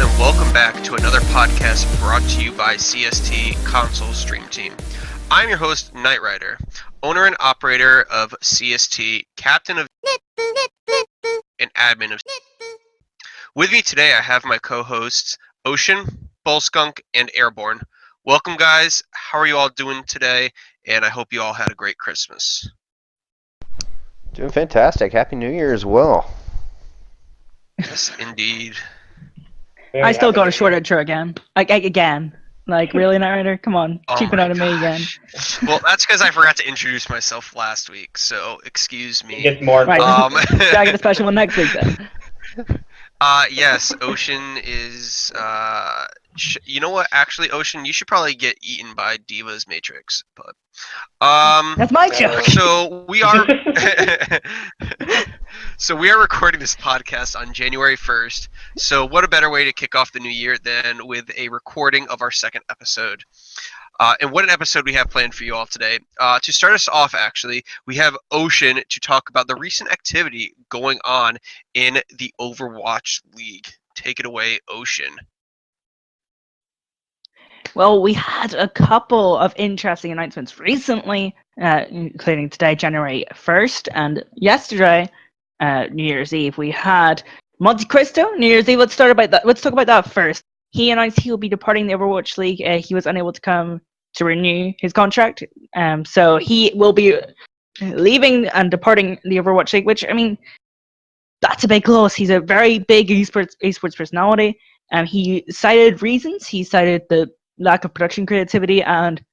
and welcome back to another podcast brought to you by CST Console Stream Team. I'm your host, Knight Rider, owner and operator of CST, captain of and admin of. With me today, I have my co-hosts, Ocean, Bullskunk, and Airborne. Welcome, guys. How are you all doing today? And I hope you all had a great Christmas. Doing fantastic. Happy New Year as well. Yes, indeed. I still got a short intro again. Again. Like, really, Knight Rider? Come on. Oh Cheap it my out of me again. gosh. Well, that's because I forgot to introduce myself last week, so excuse me. Gets more Right. So I get a special one next week then. Yes, Ocean is, you know what, actually, Ocean, you should probably get eaten by D.VA's Matrix, but, That's my joke. so we are, so we are recording this podcast on January 1st, so what a better way to kick off the new year than with a recording of our second episode. And what an episode we have planned for you all today. To start us off, actually, we have Ocean to talk about the recent activity going on in the Overwatch League. Take it away, Ocean. Well, we had a couple of interesting announcements recently, including today, January 1st, and yesterday, New Year's Eve. We had Monte Cristo, New Year's Eve. Let's talk about that first. He announced he will be departing the Overwatch League. He was unable to come to renew his contract, so he will be leaving and departing the Overwatch League, which, I mean, that's a big loss. He's a very big esports personality. He cited reasons. He cited the lack of production creativity and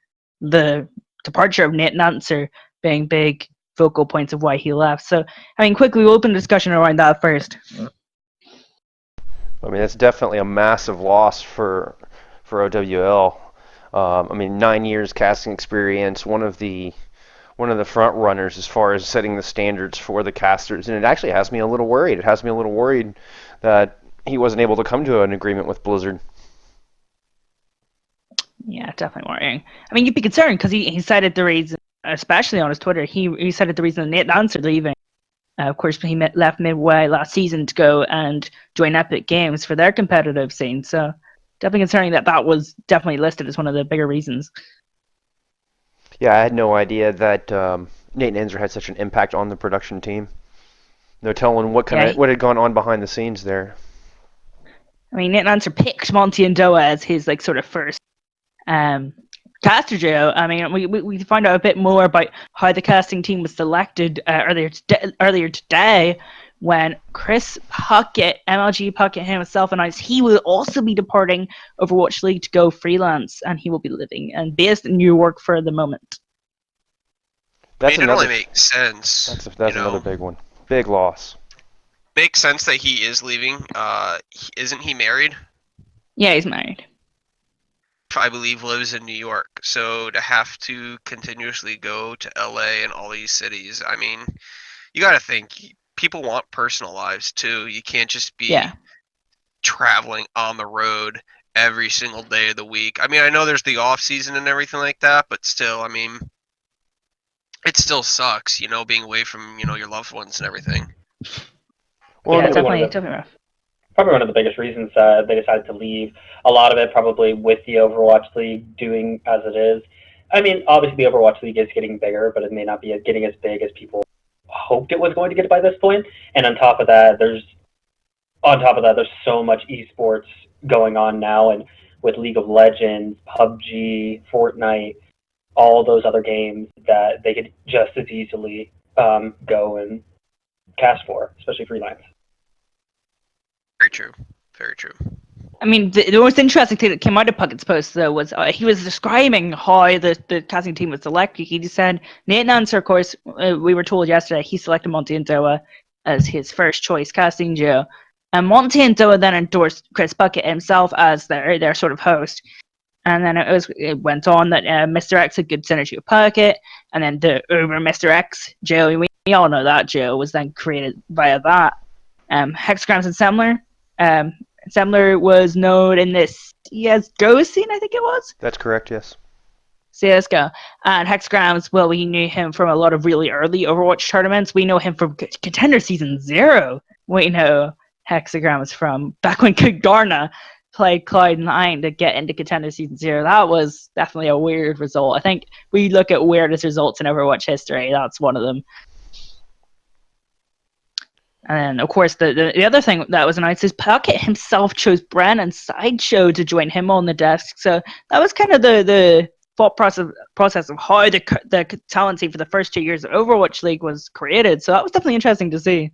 the departure of Nate Nancer being big focal points of why he left. So, I mean, quickly, we'll open a discussion around that first. I mean, that's definitely a massive loss for OWL. I mean, 9 years casting experience, one of the front runners as far as setting the standards for the casters, and it actually has me a little worried. It has me a little worried that he wasn't able to come to an agreement with Blizzard. Yeah, definitely worrying. I mean, you'd be concerned because he cited the reason, especially on his Twitter, he cited the reason Nate Nancer leaving. Of course, he left midway last season to go and join Epic Games for their competitive scene. So, definitely concerning that was definitely listed as one of the bigger reasons. Yeah, I had no idea that Nate Nancer had such an impact on the production team. No telling what had gone on behind the scenes there. I mean, Nate Nancer picked Monty and Doa as his like sort of first caster duo. I mean, we find out a bit more about how the casting team was selected earlier today when Chris Puckett, MLG Puckett himself, announced he will also be departing Overwatch League to go freelance, and he will be living and based in New York for the moment. It only makes sense. That's another big one. Big loss. Makes sense that he is leaving. Isn't he married? Yeah, he's married. I believe lives in New York. So to have to continuously go to LA and all these cities, I mean, you got to think people want personal lives too. You can't just be traveling on the road every single day of the week. I mean, I know there's the off season and everything like that, but still, I mean, it still sucks, being away from, your loved ones and everything. Well, yeah, definitely rough. Probably one of the biggest reasons they decided to leave. A lot of it probably with the Overwatch League doing as it is. I mean, obviously the Overwatch League is getting bigger, but it may not be getting as big as people hoped it was going to get by this point. And on top of that, there's so much esports going on now, and with League of Legends, PUBG, Fortnite, all those other games that they could just as easily go and cast for, especially freelance. Very true. Very true. I mean, the most interesting thing that came out of Puckett's post, though, was he was describing how the casting team was selected. He just said, Nate Nancer, of course, we were told yesterday, he selected Monty and Doa as his first choice casting duo. And Monty and Doa then endorsed Chris Puckett himself as their sort of host. And then it went on that Mr. X had good synergy with Puckett, and then the Uber Mr. X duo, we all know that duo was then created via that. Hexagrams and Semler. Semler was known in this CSGO scene, I think it was. That's correct, yes. CSGO. And Hexagrams, well, we knew him from a lot of really early Overwatch tournaments. We know him from Contender Season 0. We know Hexagrams from back when Kagdarna played Cloud9 to get into Contender Season 0. That was definitely a weird result. I think we look at weirdest results in Overwatch history. That's one of them. And of course, the other thing that was announced is Puckett himself chose Bren and Sideshow to join him on the desk. So that was kind of the thought process of how the talent team for the first 2 years of Overwatch League was created. So that was definitely interesting to see.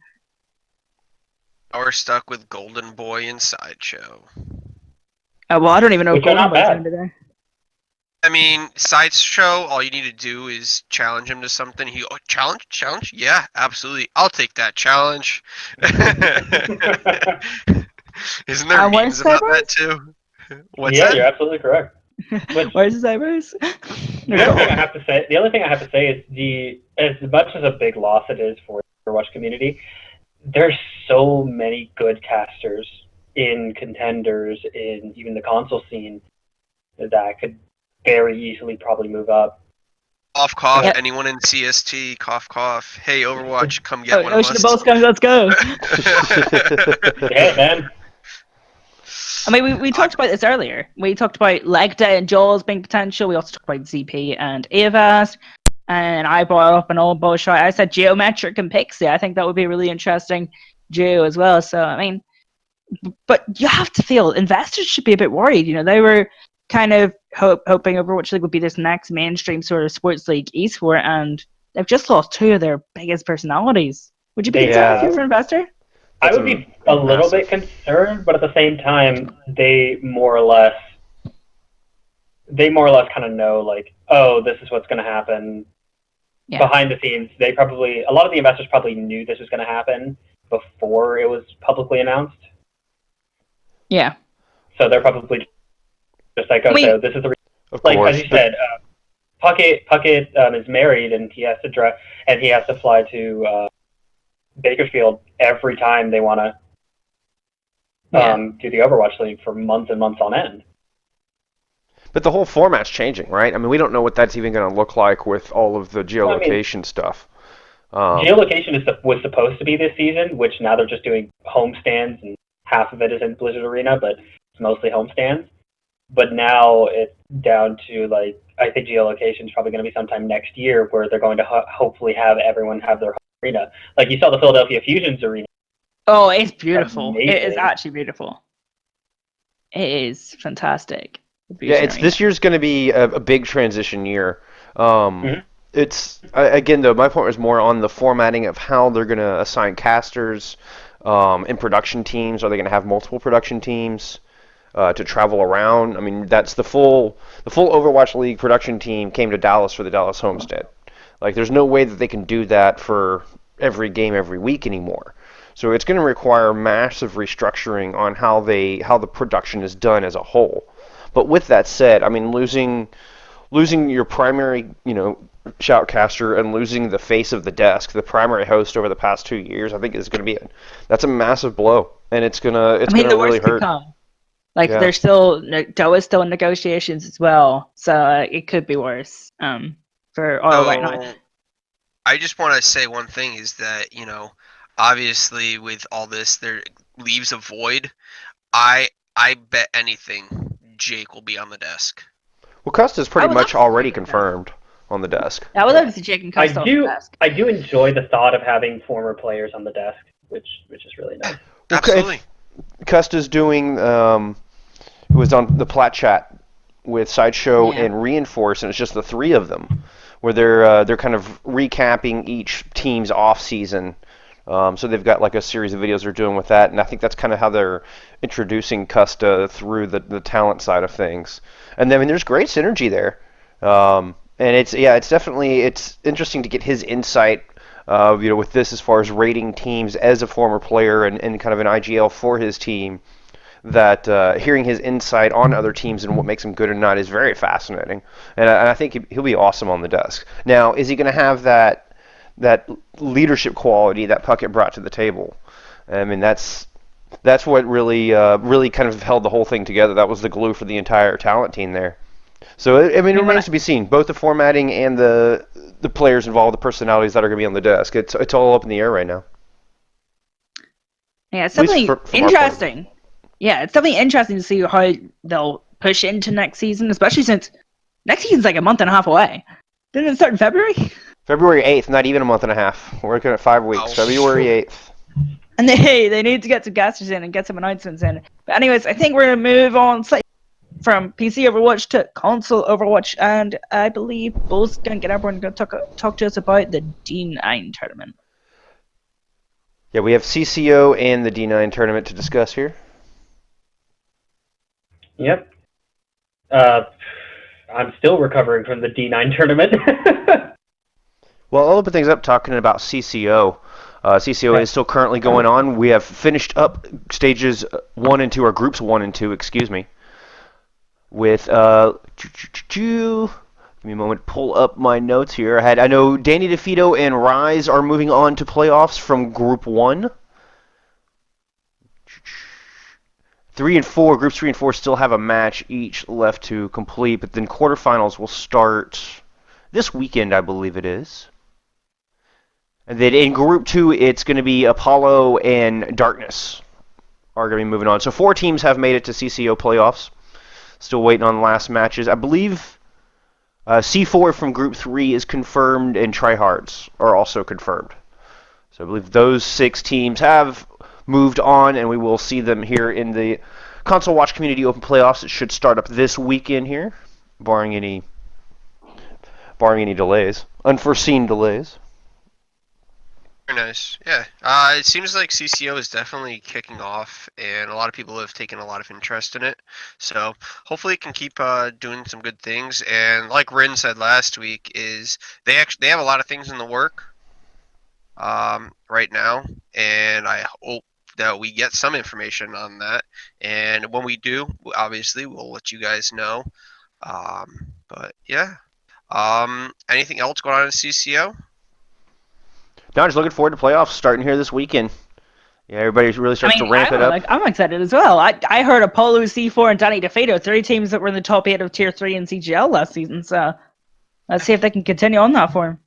Now we're stuck with Golden Boy and Sideshow. Well, I don't even know Which if are Golden not Boy's bad. into there. I mean, Sideshow, all you need to do is challenge him to something. Challenge? Yeah, absolutely. I'll take that challenge. Isn't there Where's memes about that Cyberus? too? What's Yeah, that? you're absolutely correct. Which Where's Cyberus? the other thing I have to say is as much as a big loss it is for the Overwatch community, there's so many good casters in contenders in even the console scene that could very easily probably move up. Cough, cough. Yeah. Anyone in CST? Cough, cough. Hey, Overwatch, come get one of Ocean us. of Balls guns, let's go. Yeah, man. I mean, we talked about this earlier. We talked about Leg Day and Jaws being potential. We also talked about ZP and Avast. And I brought up an old bullshit. I said Geometric and Pixie. I think that would be a really interesting duo as well. So, I mean, but you have to feel investors should be a bit worried. You know, they were kind of hoping Overwatch League would be this next mainstream sort of sports league esport, and they've just lost two of their biggest personalities. Would you be concerned if you were an investor? I would be a little bit concerned, but at the same time, they more or less kind of know, like, oh, this is what's going to happen. Yeah. Behind the scenes, a lot of the investors probably knew this was going to happen before it was publicly announced. Yeah. So they're probably just like, okay, this is the of like course, as you said, Puckett is married and he has to fly to Bakersfield every time they want to do the Overwatch League for months and months on end. But the whole format's changing, right? I mean, we don't know what that's even going to look like with all of the geolocation stuff. Geolocation was supposed to be this season, which now they're just doing homestands, and half of it is in Blizzard Arena, but it's mostly homestands. But now it's down to, like, I think geolocation is probably going to be sometime next year where they're going to hopefully have everyone have their home arena. Like, you saw the Philadelphia Fusion's arena. Oh, it's beautiful. Amazing. It is actually beautiful. It is fantastic. Yeah, this year's going to be a big transition year. It's again though, my point was more on the formatting of how they're going to assign casters in production teams. Are they going to have multiple production teams to travel around? I mean, that's the full Overwatch League production team came to Dallas for the Dallas homestand. Like, there's no way that they can do that for every game every week anymore. So it's going to require massive restructuring on how the production is done as a whole. But with that said, I mean, losing your primary, shoutcaster and losing the face of the desk, the primary host over the past 2 years, I think is going to be that's a massive blow, and it's gonna really hurt. Like, yeah. There's still DOA's still in negotiations as well, so it could be worse. For right now. I just want to say one thing is that obviously with all this there leaves a void. I bet anything Jake will be on the desk. Well, Custa's pretty much already confirmed on the desk. I would love to see Jake and Custa on the desk. I do enjoy the thought of having former players on the desk, which is really nice. Absolutely. Custa's doing who was on the Plat Chat with Sideshow and Reinforce, and it's just the three of them, where they're kind of recapping each team's off season. So they've got like a series of videos they're doing with that, and I think that's kind of how they're introducing Custa through the talent side of things. And then, I mean, there's great synergy there, and it's interesting to get his insight, with this as far as rating teams as a former player and kind of an IGL for his team. That hearing his insight on other teams and what makes them good or not is very fascinating, and I think he'll be awesome on the desk. Now, is he going to have that leadership quality that Puckett brought to the table? I mean, that's what really kind of held the whole thing together. That was the glue for the entire talent team there. So it remains to be seen, both the formatting and the players involved, the personalities that are going to be on the desk. It's all up in the air right now. Yeah, it's something interesting. yeah, it's definitely interesting to see how they'll push into next season, especially since next season's like a month and a half away. Didn't it start in February? February 8th, not even a month and a half. We're looking at 5 weeks. Oh. February 8th. And they need to get some casters in and get some announcements in. But anyways, I think we're gonna move on from PC Overwatch to console Overwatch, and I believe Bull's gonna get everyone to talk to us about the D9 tournament. Yeah, we have CCO and the D9 tournament to discuss here. Yep. I'm still recovering from the D9 tournament. Well, I'll open things up talking about CCO. CCO Okay. is still currently going on. We have finished up stages 1 and 2, or groups 1 and 2, excuse me. With, give me a moment, pull up my notes here. I know Danny DeVito and Rise are moving on to playoffs from Group 1. 3 and 4, Groups 3 and 4 still have a match each left to complete, but then quarterfinals will start this weekend, I believe it is. And then in Group 2, it's going to be Apollo and Darkness are going to be moving on. So 4 teams have made it to CCO playoffs. Still waiting on the last matches. I believe C4 from Group 3 is confirmed, and Tryhards are also confirmed. So I believe those 6 teams have moved on, and we will see them here in the Console Watch Community Open Playoffs. It should start up this weekend here, barring any delays, unforeseen delays. Very nice. Yeah. It seems like CCO is definitely kicking off, and a lot of people have taken a lot of interest in it. So hopefully it can keep doing some good things. And like Rin said last week, is they have a lot of things in the work right now, and I hope that we get some information on that. And when we do, obviously we'll let you guys know. But yeah. Anything else going on in CCO? No, just looking forward to playoffs starting here this weekend. Yeah, everybody really starts to ramp it up. I'm excited as well. I heard Apollo, C4, and Danny DeVito, 3 teams that were in the top 8 of Tier 3 in CGL last season. So let's see if they can continue on that form.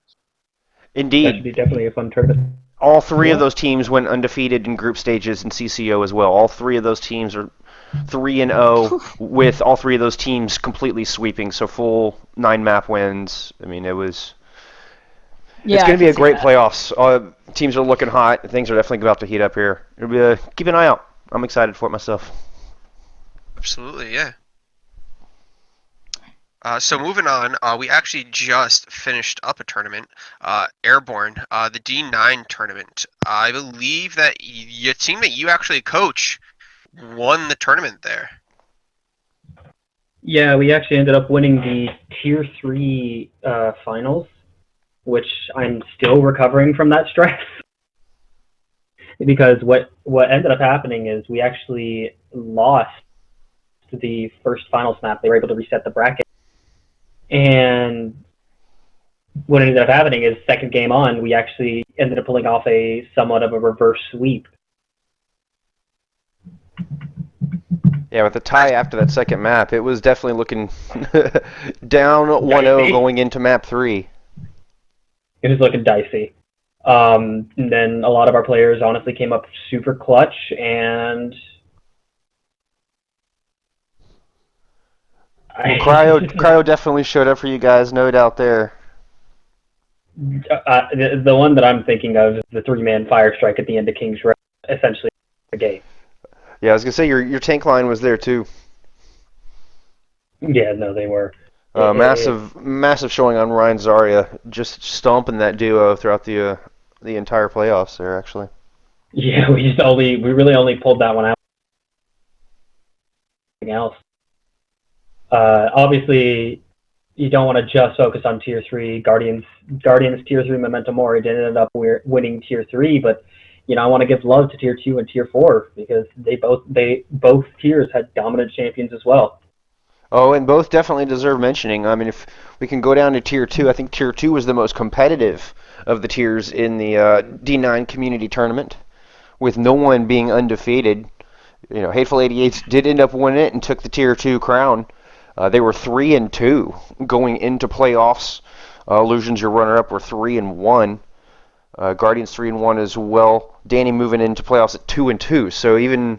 That should Indeed. be definitely a fun tournament. All 3 of those teams went undefeated in group stages in CCO as well. All 3 of those teams are 3-0, with all 3 of those teams completely sweeping, so full 9-map wins. I mean, it's going to be a great playoffs. Teams are looking hot. Things are definitely about to heat up here. It'll be keep an eye out. I'm excited for it myself. Absolutely, yeah. So moving on, we actually just finished up a tournament, Airborne, the D9 tournament. I believe that your team that you actually coach won the tournament there. Yeah, we actually ended up winning the Tier 3 finals, which I'm still recovering from that stress. Because what ended up happening is we actually lost the first finals map. They were able to reset the bracket. And what ended up happening is second game on, we actually ended up pulling off a somewhat of a reverse sweep. Yeah, with the tie after that second map, it was definitely looking down 1-0 going into map 3. It was looking dicey. And then a lot of our players honestly came up super clutch, and Cryo definitely showed up for you guys, no doubt there. The one that I'm thinking of is the 3-man fire strike at the end of King's Row, essentially the game. Yeah, I was gonna say your tank line was there too. Yeah, no, they were. Massive showing on Ryan Zarya, just stomping that duo throughout the entire playoffs there, actually. Yeah, we really only pulled that one out. Anything else? Obviously, you don't want to just focus on Tier 3. Guardians Tier 3 Memento Mori did end up winning Tier 3, but I want to give love to Tier 2 and Tier 4 because both tiers had dominant champions as well. Oh, and both definitely deserve mentioning. I mean, if we can go down to Tier 2, I think Tier 2 was the most competitive of the tiers in the D9 community tournament, with no one being undefeated. Hateful 88s did end up winning it and took the Tier 2 crown. They were 3-2 going into playoffs. Illusions, your runner-up, were 3-1. Guardians 3-1 as well. Danny moving into playoffs at 2-2. So even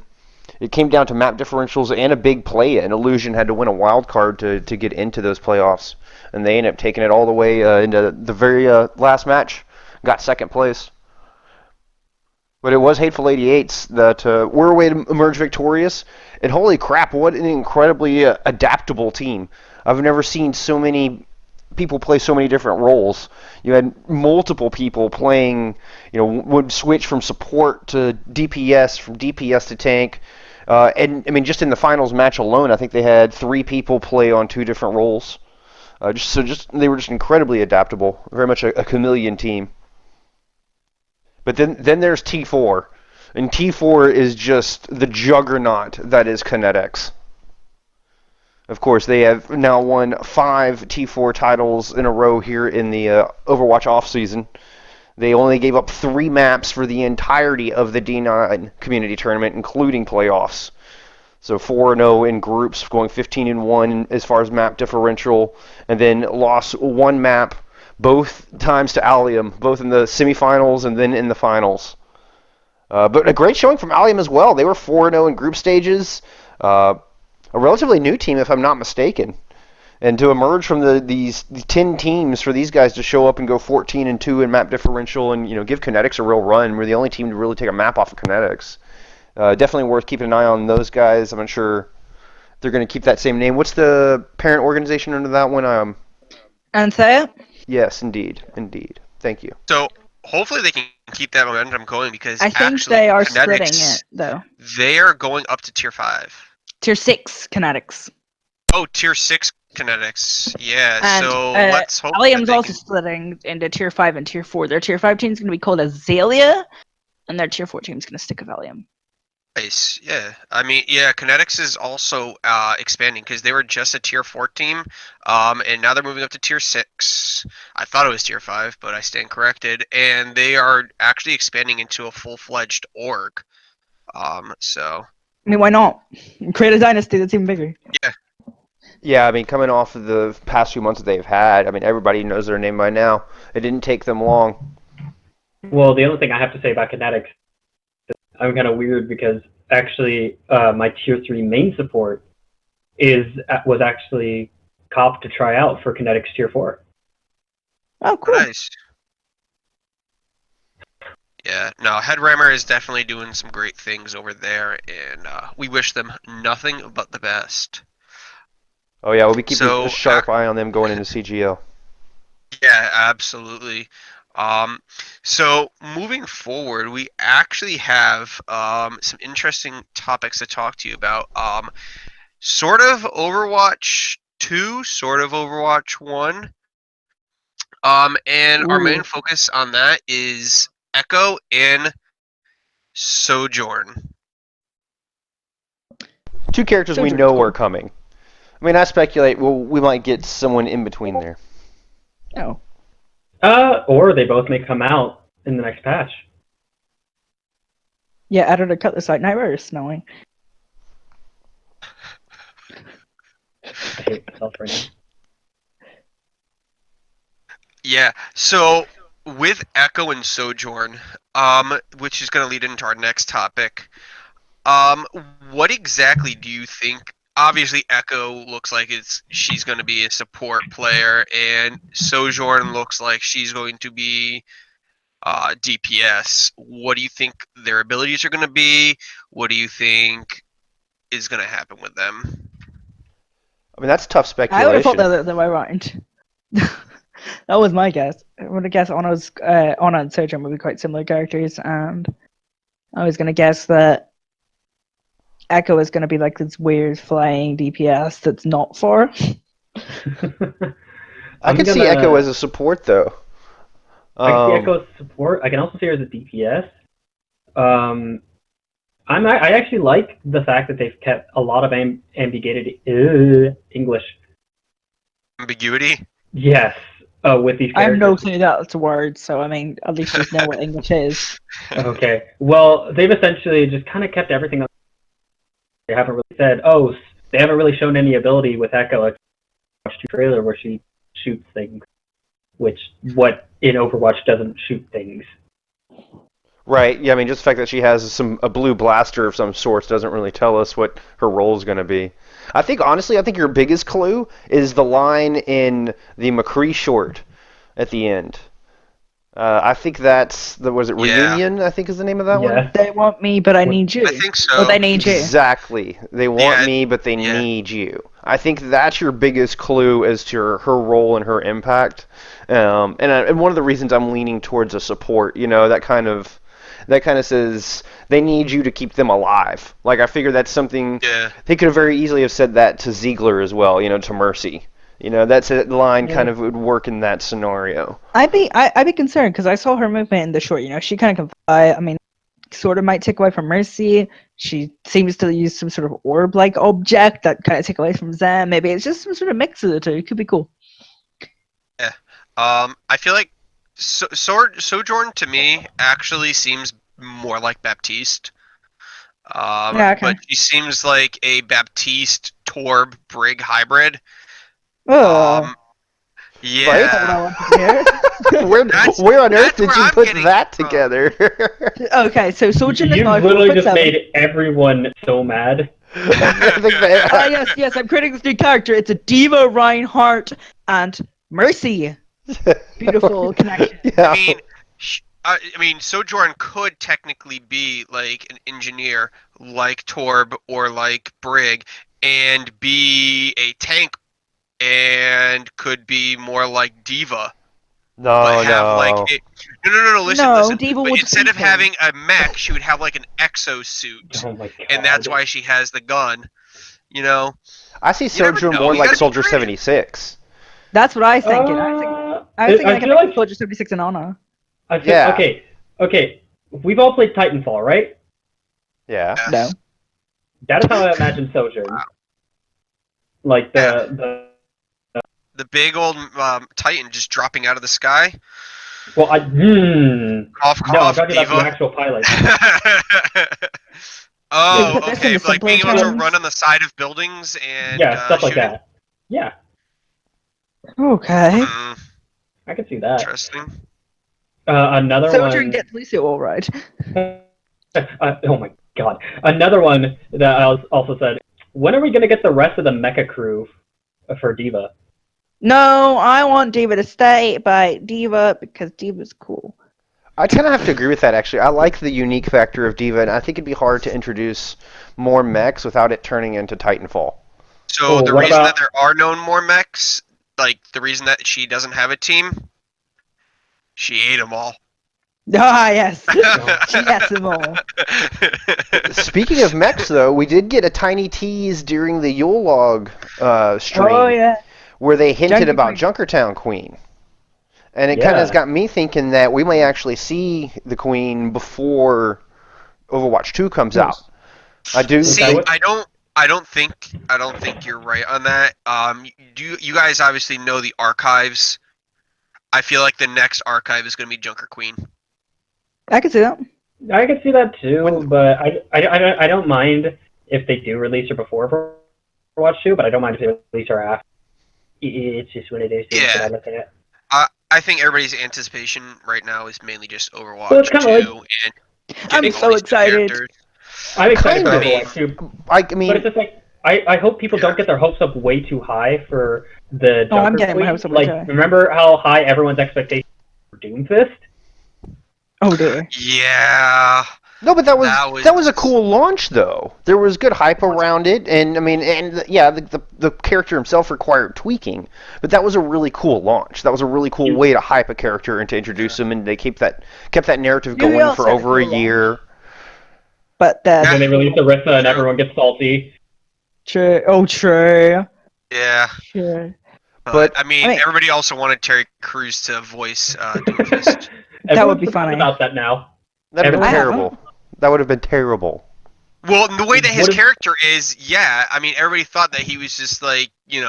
it came down to map differentials and a big play-in. Illusion had to win a wild card to get into those playoffs, and they ended up taking it all the way into the very last match, got second place. But it was Hateful 88s that were a way to emerge victorious. And holy crap, what an incredibly adaptable team. I've never seen so many people play so many different roles. You had multiple people playing, would switch from support to DPS, from DPS to tank. And I mean, just in the finals match alone, I think they had 3 people play on 2 different roles. They were just incredibly adaptable, very much a chameleon team. But then there's T4, and T4 is just the juggernaut that is Kinetics. Of course, they have now won 5 T4 titles in a row here in the Overwatch offseason. They only gave up 3 maps for the entirety of the D9 community tournament, including playoffs. So 4-0 in groups, going 15-1 as far as map differential, and then lost 1 map both times to Allium, both in the semifinals and then in the finals. But a great showing from Allium as well. They were 4-0 in group stages. A relatively new team, if I'm not mistaken. And to emerge from these 10 teams for these guys to show up and go 14-2 in map differential and give Kinetics a real run. We're the only team to really take a map off of Kinetics. Definitely worth keeping an eye on those guys. I'm not sure they're going to keep that same name. What's the parent organization under that one? Anthea? Yes, indeed. Thank you. So hopefully they can keep that momentum going because I think actually they are Kinetics, splitting it, though. they are going up to tier 5. Tier 6 Kinetics. Oh, tier 6 Kinetics. Yeah, And so let's hope that Allium's they also can... splitting into tier 5 and tier 4. Their tier 5 team's going to be called Azalea, and their tier 4 team's going to stick with Allium. Nice, yeah. I mean, yeah, Kinetics is also expanding because they were just a tier 4 team, and now they're moving up to tier 6. I thought it was tier 5, but I stand corrected. And they are actually expanding into a full-fledged org. So... I mean, why not? Create a dynasty that's even bigger. Yeah. Yeah, I mean, coming off of the past few months that they've had, I mean, everybody knows their name by now. It didn't take them long. Well, the only thing I have to say about Kinetics, I'm kind of weird because actually my tier 3 main support was actually copped to try out for Kinetics tier 4. Oh, cool. Nice. Yeah, no, Headrammer is definitely doing some great things over there, and we wish them nothing but the best. Oh yeah, we'll be keeping So, a sharp eye on them going into CGL. Yeah, absolutely. So moving forward, we actually have some interesting topics to talk to you about. Sort of Overwatch 2, sort of Overwatch 1. And our main Ooh. focus on that is Echo and Sojourn. 2 characters we Sojourn's know cool. are coming. I mean, I speculate we might get someone in between there. Oh. Or they both may come out in the next patch. Yeah, added to cut this out. Nightmare is snowing. I hate myself right now. Yeah, so with Echo and Sojourn, which is going to lead into our next topic, what exactly do you think? Obviously, Echo looks like she's going to be a support player, and Sojourn looks like she's going to be DPS. What do you think their abilities are going to be? What do you think is going to happen with them? I mean, that's tough I would have thought speculation. the other way around. That was my guess. I would have guessed Anna and Sojourn would be quite similar characters, and I was going to guess that Echo is going to be like this weird flying DPS that's not for. I could see Echo as a support though. I can see Echo as support. I can also see her as a DPS. I actually like the fact that they've kept a lot of ambiguity. English. Ambiguity? Yes. With these I have characters. no clue that's a word, so I mean, at least you know what English is. Okay. Well, they've essentially just kind of kept everything. They haven't really said, they haven't really shown any ability with Echo. Like Overwatch 2 trailer where she shoots things, what in Overwatch doesn't shoot things. Right. Yeah. I mean, just the fact that she has a blue blaster of some sorts doesn't really tell us what her role is going to be. I think honestly, I think your biggest clue is the line in the McCree short at the end. I think that's the was it Yeah, Reunion? I think is the name of that one. Yeah. They want me, but I need I you. think Or so. they need you. Exactly. They want Yeah, me, but they yeah. need you. I think that's your biggest clue as to her role and her impact. And one of the reasons I'm leaning towards a support, that kind of says they need you to keep them alive. Like I figure that's something Yeah. they could have very easily have said that to Ziegler as well, to Mercy. That's a line Yeah. kind of would work in that scenario. I'd be concerned because I saw her movement in the short. She kind of can fly. I mean, sort of might take away from Mercy. She seems to use some sort of orb-like object that kind of take away from Zen. Maybe it's just some sort of mix of the two. It could be cool. Yeah. I feel like Sojourn to me actually seems more like Baptiste. Yeah. Okay. But she seems like a Baptiste Torb Brig hybrid. Oh, Right? that's not what Yeah. I wanted to hear. where That's where on earth that's did where you I'm put getting that it from. together? Okay, so Sojourn is You've 5'4", literally just 5'7". made everyone so mad. I think Ah, that. yes, I'm creating this new character. It's a D.VA, Reinhardt, and Mercy. Beautiful connection. Yeah. I mean, Sojourn could technically be like an engineer, like Torb or like Brig, and be a tank, and could be more like Diva, but No, have like no. no. Listen, No, listen. D.VA But will instead defeat of him. having a mech, she would have like an exosuit, Oh my and that's god. why she has the gun. You know, I see you never Sojourn know. more You like gotta be Soldier creative. 76. That's what I was thinking. I was thinking I I can feel make like Soldier 76 and Honor. Yeah. okay. We've all played Titanfall, right? Yeah. No. Yes. That is how I imagine Sojourn. Like Yeah. the The big old Titan just dropping out of the sky. well, Cough, no, I'm cough, talking about the diva. actual pilot. They put Oh, this in okay. the Like simpler being able to terms. run on the side of buildings and Yeah, stuff like shooting. that. Yeah, Okay. Hmm, I can see that. interesting. Another Sojourn one. gets Lucio all right. Oh my god. Another one that I also said. When are we gonna get the rest of the mecha crew for Diva? No, I want Diva to stay by Diva because Diva's cool. I kind of have to agree with that, actually. I like the unique factor of Diva, and I think it'd be hard to introduce more mechs without it turning into Titanfall. So Oh, the what reason that about? there are no more mechs, like the reason that she doesn't have a team, she ate them all. Ah, yes. She ate them all. Speaking of mechs, though, we did get a tiny tease during the Yule log stream Oh, yeah. where they hinted Junkie about Queen. Junkertown Queen. And it kind of has Yeah. got me thinking that we may actually see the Queen before Overwatch 2 comes out. I do See, that what- I don't think you're right on that. You guys obviously know the archives. I feel like the next archive is going to be Junker Queen. I can see that. I can see that too, When- but I don't mind if they do release her before Overwatch 2, but I don't mind if they release her after. It's just one of those things that Yeah. I look at. I think everybody's anticipation right now is mainly just Overwatch Well, it's kinda 2 like- and I'm getting so all these new excited. characters. I'm excited for Kind of. Overwatch 2, I but mean, it's just like I hope people Yeah. don't get their hopes up way too high for the Oh, I'm Junker getting my Queen. hopes up way Like, too high. remember how high everyone's expectations for Doomfist? Oh, dear. Yeah. no, but that was That was- a cool launch, though. There was good hype around it, and I mean, the character himself required tweaking, but that was a really cool launch. That was a really cool way to hype a character and to introduce him, and they kept that narrative You going all for said a over a cool year. But then, Then they release Orisa and True. everyone gets salty. true. Oh, true. Yeah. True. But- I mean, I mean- everybody also wanted Terry Crews to voice Doomfist. That would be Everyone's forgotten funny. about that now. That'd have been I haven't. terrible. That would have been terrible. Well, the way that his What if- character is, yeah. I mean, everybody thought that he was just like, this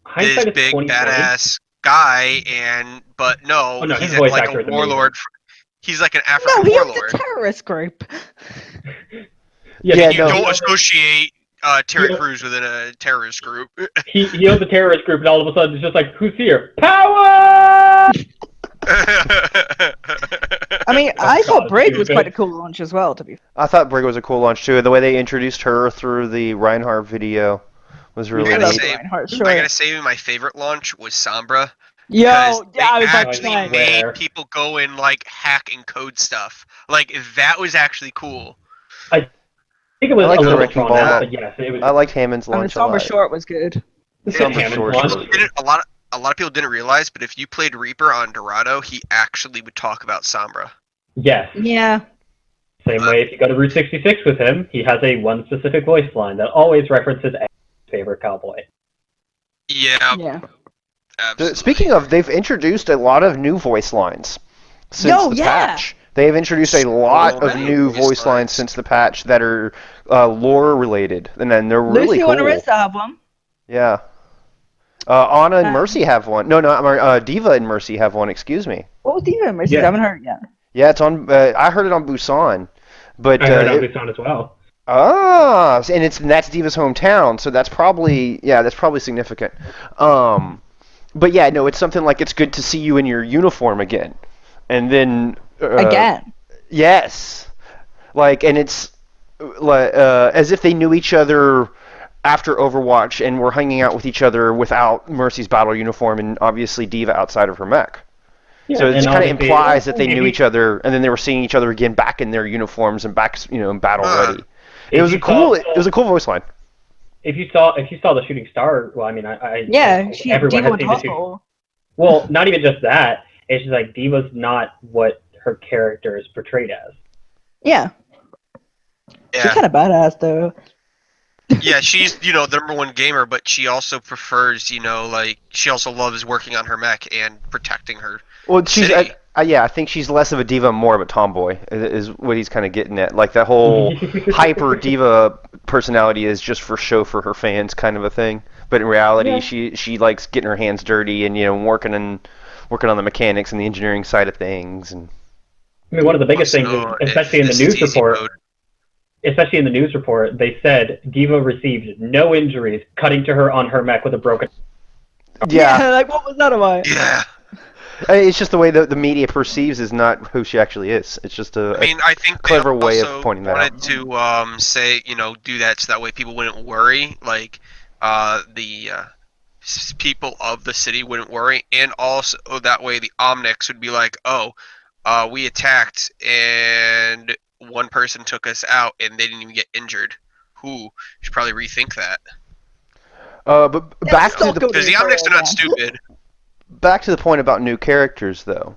Hindsight is big 2020. badass guy, but no, Oh, no, he's his voice like actor a is amazing. warlord. He's like an No, African he is warlord. the terrorist group. Yeah, You no. don't associate Terry Yeah. Crews with a terrorist group. He owns a terrorist group, and all of a sudden it's just like, who's here? Power! I mean, Oh I thought God, Brig was quite a stupid. cool launch as well, to be fair. I thought Brig was a cool launch too. The way they introduced her through the Reinhardt video was I really I gotta love neat. the say, Reinhardt I short. gotta say, my favorite launch was Sombra because Yo, yeah, they I was about to actually say. made Where people go and like hack and code stuff. Like that was actually cool. I think it I was a liked the little bit wrecking drawn out, ball. but yes, it was. I liked Hammond's And the launch a Sombra lot. short was good. The Good Sombra Hammond's short. launch. A lot of people didn't realize, but if you played Reaper on Dorado, he actually would talk about Sombra. Yes. Yeah. Same way, if you go to Route 66 with him, he has a one specific voice line that always references his favorite cowboy. Yeah, Yeah. absolutely. Speaking of, they've introduced a lot of new voice lines since Yo, the yeah. patch. They have introduced a lot of many new voice voice lines lines. since the patch that are lore related, and then they're really Lucio and cool. Arista have one. Yeah. Anna and Um, Mercy have one. No, D.Va and Mercy have one. Excuse me. What was D.Va Mercy? Yeah. I haven't heard it yet. Yeah, it's on. I heard it on Busan, but I heard on Busan as well. and that's Diva's hometown, so that's probably significant. But yeah, no, it's something like it's good to see you in your uniform again, and then Again. yes, like, and it's like as if they knew each other after Overwatch and were hanging out with each other without Mercy's battle uniform and obviously D.Va outside of her mech. Yeah, So it and kind of obviously, implies that they knew if each other, and then they were seeing each other again back in their uniforms and back, in battle Huh. ready. It was a cool voice line. If you saw the shooting star, well, I mean, Yeah, everyone D.Va has seen with the shooting. hustle. Well, not even just that. It's just like Diva's not what her character is portrayed as. Yeah. She's Yeah, kind of badass, though. yeah. She's the number one gamer, but she also prefers like she also loves working on her mech and protecting her Well, she's city. I think she's less of a diva, more of a tomboy, is what he's kind of getting at. Like that whole hyper diva personality is just for show for her fans, kind of a thing. But in reality, Yeah. she likes getting her hands dirty and working on the mechanics and the engineering side of things. And I mean, one of the biggest things is, Also, especially in the this is news easy report, mode. they said Diva received no injuries cutting to her on her mech with a broken. yeah, Like, what was that about? Yeah, it's just the way the media perceives is not who she actually is. It's just I mean, I think they clever way of also pointing that wanted out. to say do that so that way people wouldn't worry, like the people of the city wouldn't worry, and also that way the Omnics would be like, oh, we attacked and one person took us out and they didn't even get injured. Who should probably rethink that But Yeah, back just to don't the go because the to Omnics are yeah. not stupid. back to the point about new characters, though.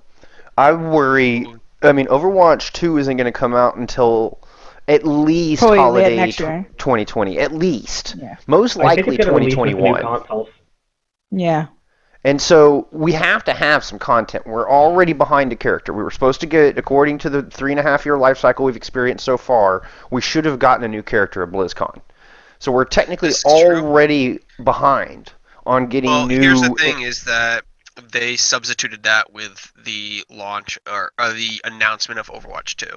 I worry. I mean, Overwatch 2 isn't going to come out until at least Probably late holiday next year. 2020. At least. Yeah. Most I think likely it's going to release with the new 2021. consoles. Yeah. And so we have to have some content. We're already behind a character. We were supposed to get, according to the 3.5-year life cycle we've experienced so far, we should have gotten a new character at BlizzCon. So we're technically This is true. already behind on getting Well, new. here's the thing: is that they substituted that with the launch or the announcement of Overwatch 2. I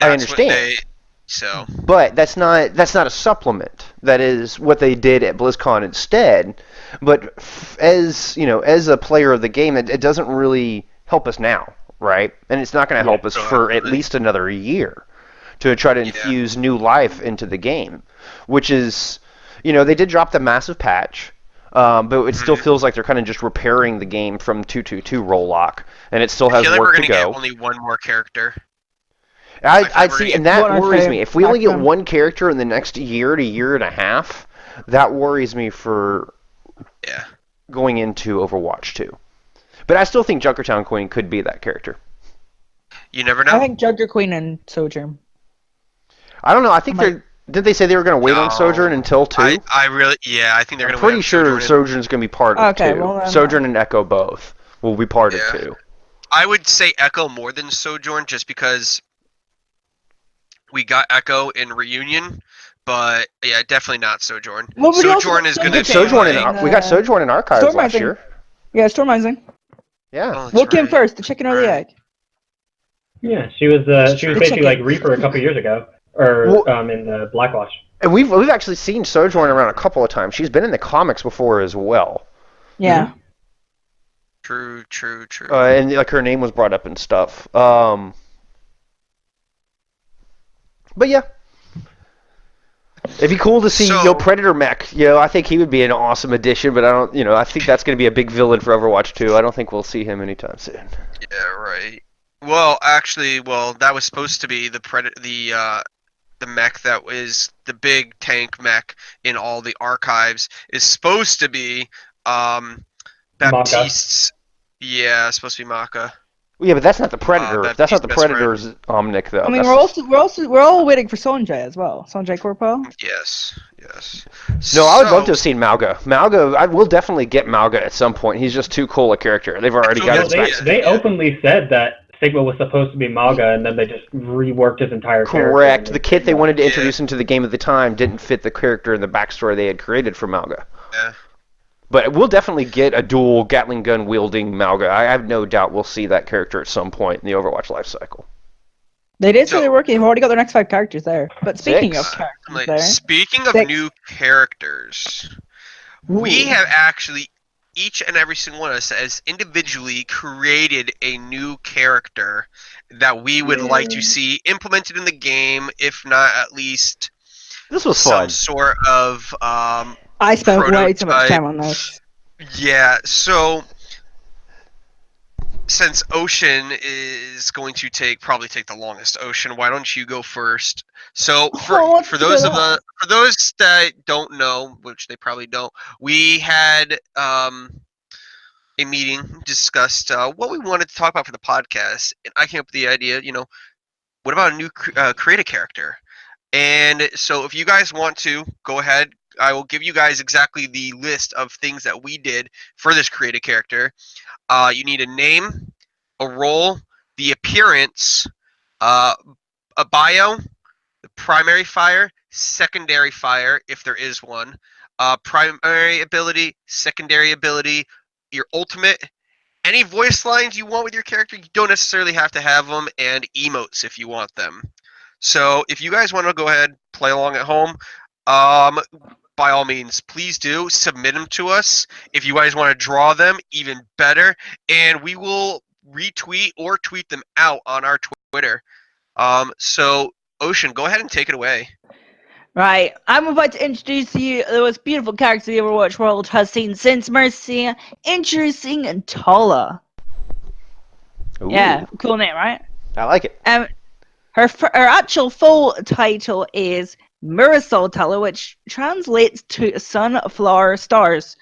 That's what understand. So But that's not a supplement. That is what they did at BlizzCon instead. But as a player of the game, it doesn't really help us now, right? And it's not going to help us for at least another year to try to infuse new life into the game, which is, they did drop the massive patch. But it still feels like they're kind of just repairing the game from 2.2.2 roll lock, and it still I has feel like we're work to gonna go. get only one more character. I'd see, and that What I worries say, me. If we only get Maximum. one character in the next year to year and a half, that worries me for Yeah. going into Overwatch 2. But I still think Junkertown Queen could be that character. You never know. I think Jugger Queen and Sojourn. I don't know. I think did they say they were going to wait on No. Sojourn until 2? I think they're I'm gonna. pretty wait on sure Sojourn. Sojourn's going to be part of Okay, 2. well, then, Sojourn and Echo both will be part of Yeah. 2. I would say Echo more than Sojourn, just because we got Echo in Reunion, but yeah, definitely not Sojourn. Well, but you also Sojourn got is We gonna got be Sojourn like, we got Sojourn in Archives Stormizing. last year. Yeah, Stormizing. Yeah. oh, that's What came right. first, the chicken or the Right. egg? Yeah, she was true. basically chicken. like Reaper a couple years ago, or Well- in the Blackwatch. And we've actually seen Sojourn around a couple of times. She's been in the comics before as well. Yeah. True, true, true. And like her name was brought up and stuff. But yeah, it'd be cool to see So, Predator Mech. I think he would be an awesome addition. But I don't, I think that's going to be a big villain for Overwatch 2. I don't think we'll see him anytime soon. yeah, right. Well, actually, that was supposed to be the mech that was the big tank mech in all the archives is supposed to be Maka. Baptiste's. Yeah, it's supposed to be Maka. Well, yeah, but that's not the Predator. That's not Baptiste's the best friend. Predator's Omnic though. I mean, That's we're all waiting for Sonjay as well. Sonjay Corpo. Yes, yes. No, I would love to So, have seen Malga. Malga, I will definitely get Malga at some point. He's just too cool a character. They've already So got No, his yeah, backstory. they yeah. openly said that Sigma was supposed to be Maga, and then they just reworked his entire character. Correct. The kit they wanted to Yeah. introduce into the game at the time didn't fit the character and the backstory they had created for Malga. Yeah. But we'll definitely get a dual Gatling gun wielding Malga. I have no doubt we'll see that character at some point in the Overwatch life cycle. They did say So- they're working. They've already got their next 5 characters there. But speaking Six? of characters Like, there, speaking of 6. new characters, we Ooh. have actually each and every single one of us has individually created a new character that we would like to see implemented in the game, if not at least This was some fun. sort of I spent way too much prototype. time on this. Yeah, so since Ocean is going to probably take the longest, Ocean, why don't you go first? So Oh, for those that don't know, which they probably don't, we had a meeting, discussed what we wanted to talk about for the podcast, and I came up with the idea, what about a new create a character? And so if you guys want to, go ahead. I will give you guys exactly the list of things that we did for this create a character. You need a name, a role, the appearance, uh, a bio, the primary fire, secondary fire, if there is one, primary ability, secondary ability, your ultimate, any voice lines you want with your character, you don't necessarily have to have them, and emotes if you want them. So if you guys want to go ahead, play along at home, by all means, please do submit them to us. If you guys want to draw them, even better, and we will retweet or tweet them out on our Twitter. So Ocean, go ahead and take it away. Right, I'm about to introduce you the most beautiful character the Overwatch world has seen since Mercy. Introducing Tala. Ooh, Yeah, cool name, right? I like it. Her actual full title is Mirasol Tala, which translates to Sunflower Stars.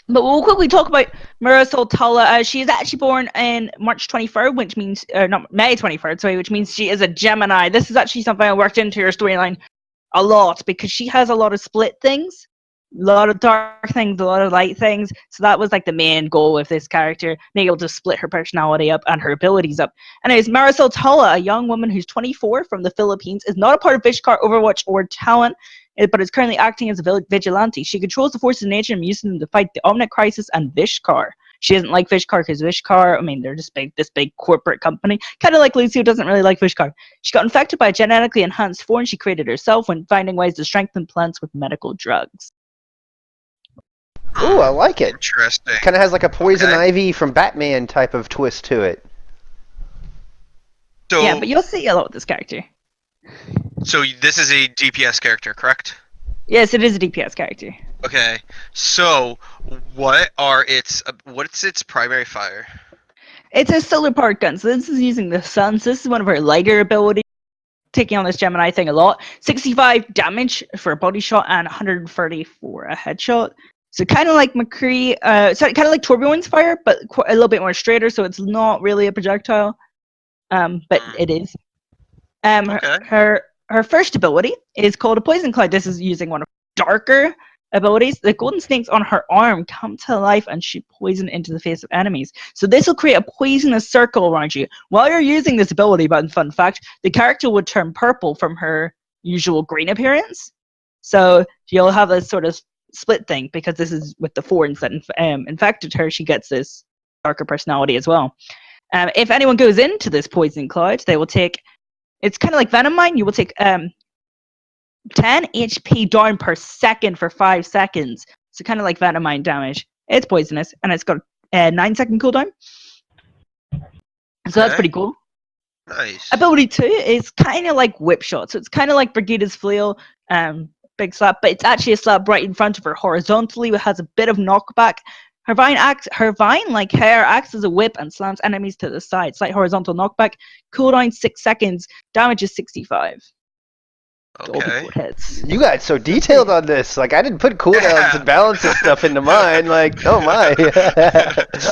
But we'll quickly talk about Mirasol Tala. She is actually born in March 23rd, which means, not May 23rd, sorry, which means she is a Gemini. This is actually something I worked into her storyline a lot because she has a lot of split things, a lot of dark things, a lot of light things. So that was like the main goal with this character, being able to split her personality up and her abilities up. Anyways, Marisol Tala, a young woman who's 24 from the Philippines, is not a part of Vishkar, Overwatch, or Talent, but is currently acting as a vigilante. She controls the forces of nature and uses them to fight the Omnic Crisis and Vishkar. She doesn't like Vishkar because Vishkar, I mean, they're just this big corporate company. Kind of like Lucio doesn't really like Vishkar. She got infected by a genetically enhanced form she created herself when finding ways to strengthen plants with medical drugs. Ooh, I like it. Interesting. Kind of has like a Poison Okay. Ivy from Batman type of twist to it. So, Yeah, but you'll see a lot with this character. so this is a DPS character, correct? Yes, it is a DPS character. Okay. So, what's its primary fire? It's a solar powered gun, so this is using the sun. So this is one of her lighter abilities, taking on this Gemini thing a lot. 65 damage for a body shot and 130 for a headshot. So kind of like McCree, kind of like Torbjorn's fire, but a little bit more straighter. So it's not really a projectile, but it is. Okay. Her first ability is called a Poison Cloud. This is using one of her darker abilities. The golden snakes on her arm come to life and shoot poison into the face of enemies. So this will create a poisonous circle around you. While you're using this ability, but fun fact, the character would turn purple from her usual green appearance. So you'll have a sort of split thing because this is with the thorns that infected her. She gets this darker personality as well. If anyone goes into this poison cloud, they will take. It's kind of like Venom Mine. You will take 10 HP down per second for 5 seconds. So kind of like Venom Mine damage. It's poisonous and it's got a 9-second cooldown. So that's pretty cool. Nice. Ability 2 is kind of like whip shot. So it's kind of like Brigida's flail, big slap, but it's actually a slap right in front of her horizontally, which has a bit of knockback. Her vine like hair acts as a whip and slams enemies to the side. Slight horizontal knockback. Cooldown 6 seconds. Damage is 65. Okay. You got so detailed on this. Like, I didn't put cooldowns and balances stuff into mine. Like, oh my.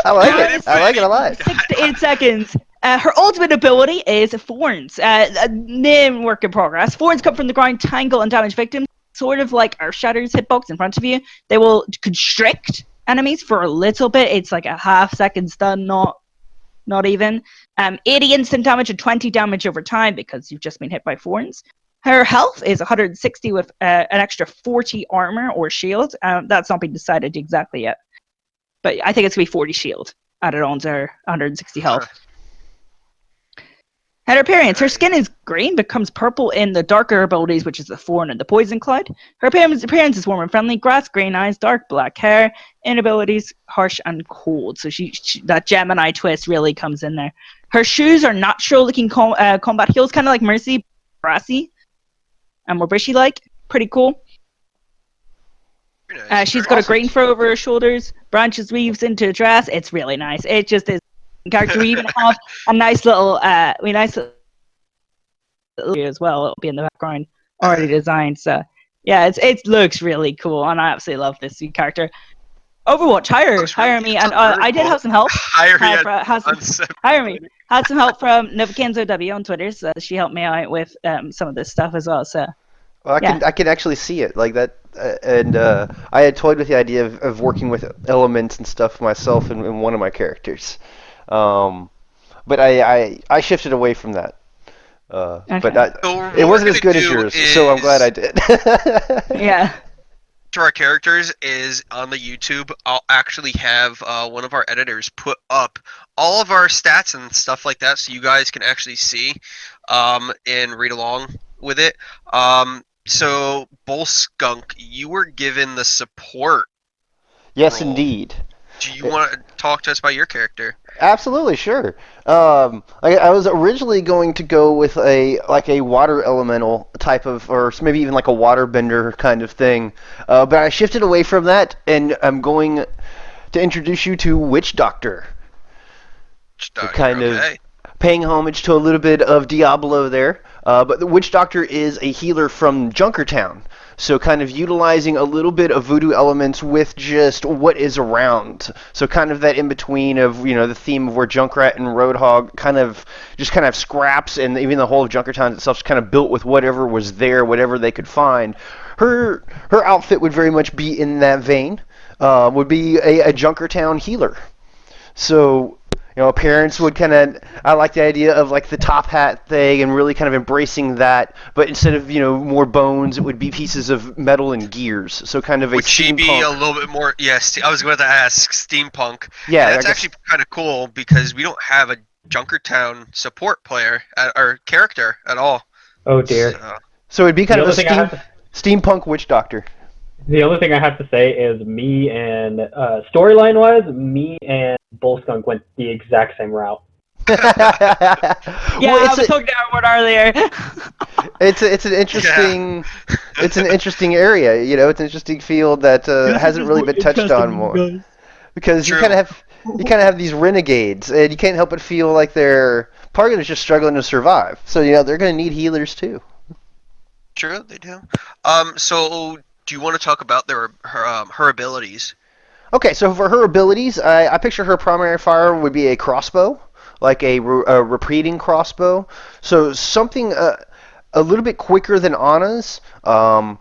I like it. I like it a lot. 6 to 8 seconds. Her ultimate ability is Thorns. Name work in progress. Thorns come from the ground, tangle, and damage victims. Sort of like Earthshatter's hitbox in front of you. They will constrict enemies for a little bit. It's like a half-second stun, not even. 80 instant damage and 20 damage over time because you've just been hit by Thorns. Her health is 160 with an extra 40 armor or shield. That's not been decided exactly yet. But I think it's going to be 40 shield added on to her 160 health. And her appearance, her skin is green, becomes purple in the darker abilities, which is the Thorn and the Poison Cloud. Her appearance is warm and friendly, grass green eyes, dark black hair, inabilities, harsh and cold. So she that Gemini twist really comes in there. Her shoes are natural looking combat heels, kind of like Mercy, brassy, and more bushy-like. Pretty cool. Nice. She's got a green fur over her shoulders, branches weaves into a dress. It's really nice. It just is character. We even have a nice little as well. It'll be in the background, already designed. So yeah, it looks really cool, and I absolutely love this character. Overwatch, hire me, and I did have some help. Hire me. Had some help from Novakenzo W on Twitter, so she helped me out with some of this stuff as well. So. Well, I can actually see it like that, and I had toyed with the idea of working with elements and stuff myself in one of my characters, but I shifted away from that. Okay. But it wasn't as good as yours, so I'm glad I did. Yeah. To our characters is on the YouTube. I'll actually have one of our editors put up all of our stats and stuff like that, so you guys can actually see and read along with it. So, Bull Skunk, you were given the support. Yes, role. indeed. Do you want to talk to us about your character? Absolutely, sure. I was originally going to go with a water elemental type of, or maybe even like a water bender kind of thing, but I shifted away from that, and I'm going to introduce you to Witch Doctor. Kind of paying homage to a little bit of Diablo there. But the Witch Doctor is a healer from Junkertown. So kind of utilizing a little bit of voodoo elements with just what is around. So kind of that in-between of, the theme of where Junkrat and Roadhog kind of scraps, and even the whole of Junkertown itself is kind of built with whatever was there, whatever they could find. Her outfit would very much be in that vein. Would be a Junkertown healer. So... appearance would I like the idea of like the top hat thing and really kind of embracing that, but instead of, more bones, it would be pieces of metal and gears. So kind of a Would she be a little bit more, yes, I was going to ask, steampunk. Yeah. And that's actually kind of cool because we don't have a Junkertown support player, or character at all. Oh dear. So it'd be kind of a steampunk Witch Doctor. The only thing I have to say is me and, storyline-wise, me and Bull Skunk went the exact same route. I was talking to Edward earlier. It's an interesting it's an interesting area. It's an interesting field that hasn't really been touched on more. Because you kind of have these renegades, and you can't help but feel like they're part of it is just struggling to survive. So they're going to need healers too. True, they do. So do you want to talk about her abilities? Okay, so for her abilities, I picture her primary fire would be a crossbow, like a repeating crossbow. So something a little bit quicker than Anna's. And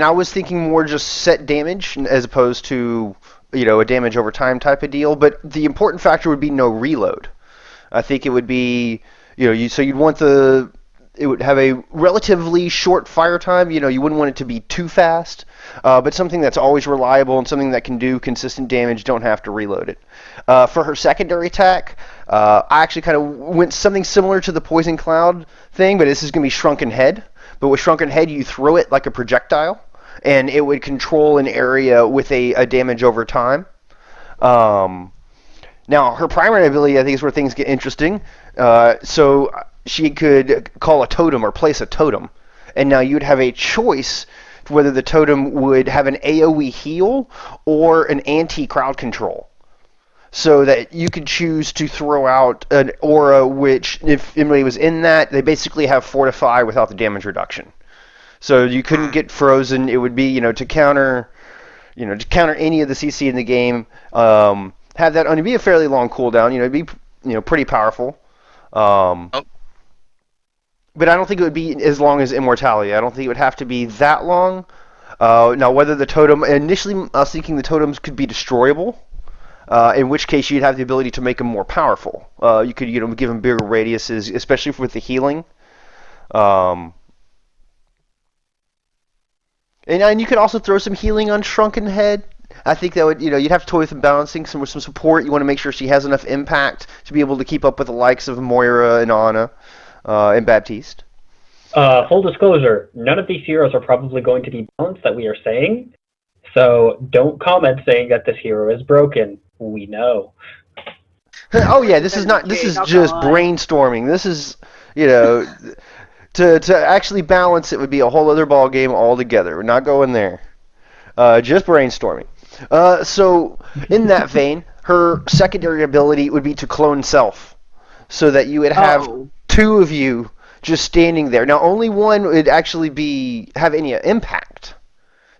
I was thinking more just set damage as opposed to, a damage over time type of deal. But the important factor would be no reload. I think it would be, so you'd want it would have a relatively short fire time. You wouldn't want it to be too fast, but something that's always reliable and something that can do consistent damage, don't have to reload it. For her secondary attack, I actually kind of went something similar to the Poison Cloud thing, but this is going to be Shrunken Head. But with Shrunken Head, you throw it like a projectile, and it would control an area with a damage over time. Now, her primary ability, I think, is where things get interesting. So she could call a totem or place a totem. And now you'd have a choice whether the totem would have an AoE heal or an anti-crowd control. So that you could choose to throw out an aura which, if Emily was in that, they basically have Fortify without the damage reduction. So you couldn't get frozen. It would be, to counter any of the CC in the game. Have that only be a fairly long cooldown. It'd be, pretty powerful. Oh, But I don't think it would be as long as Immortality. I don't think it would have to be that long. Now, whether the totem, initially I was thinking the totems could be destroyable, in which case you'd have the ability to make them more powerful. You could, give them bigger radiuses, especially with the healing. And you could also throw some healing on Shrunken Head. I think that would, you'd have to toy with some balancing, some support. You want to make sure she has enough impact to be able to keep up with the likes of Moira and Ana and Baptiste. Full disclosure, none of these heroes are probably going to be balanced that we are saying. So don't comment saying that this hero is broken. We know. Oh yeah, this is just brainstorming. This is, to actually balance it would be a whole other ball game altogether. We're not going there. Just brainstorming. So in that vein, her secondary ability would be to clone self, so that you would have two of you just standing there. Now only one would actually have any impact.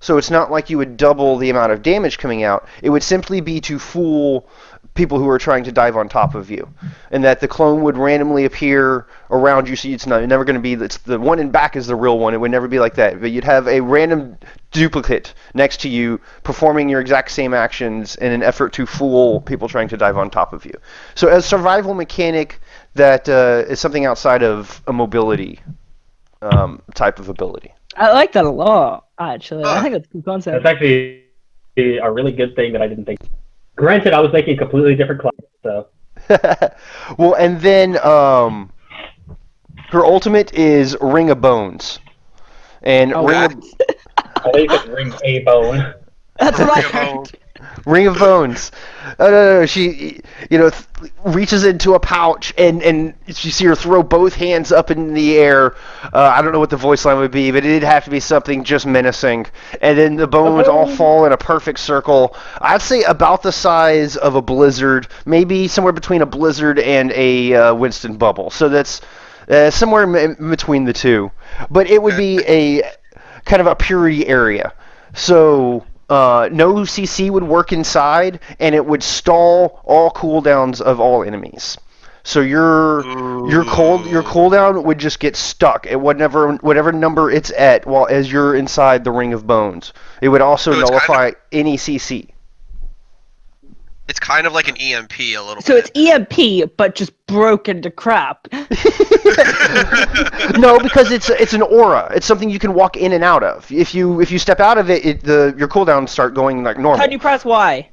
So it's not like you would double the amount of damage coming out. It would simply be to fool people who are trying to dive on top of you, and that the clone would randomly appear around you. So it's never going to be. It's the one in back is the real one. It would never be like that. But you'd have a random duplicate next to you performing your exact same actions in an effort to fool people trying to dive on top of you. So as a survival mechanic, that is something outside of a mobility type of ability. I like that a lot, actually. I think that's a good concept. That's actually a really good thing that I didn't think. Granted, I was making a completely different class, so. Well, and then her ultimate is Ring of Bones. And Oh, Ring what? of... I think it's Ring a Bone. That's what I Ring of heard. Bone. Ring of Bones. No. She, reaches into a pouch and you see her throw both hands up in the air. I don't know what the voice line would be, but it'd have to be something just menacing. And then the bones all fall in a perfect circle. I'd say about the size of a blizzard, maybe somewhere between a blizzard and a Winston bubble. So that's somewhere in between the two. But it would be a kind of a purity area. So no CC would work inside, and it would stall all cooldowns of all enemies. So your cooldown would just get stuck at whatever number it's at while as you're inside the Ring of Bones. It would also nullify any CC. It's kind of like an EMP a little So bit. it's EMP, but just broken to crap. No, because it's an aura. It's something you can walk in and out of. If you step out of it, your cooldowns start going like normal. Can you press Y?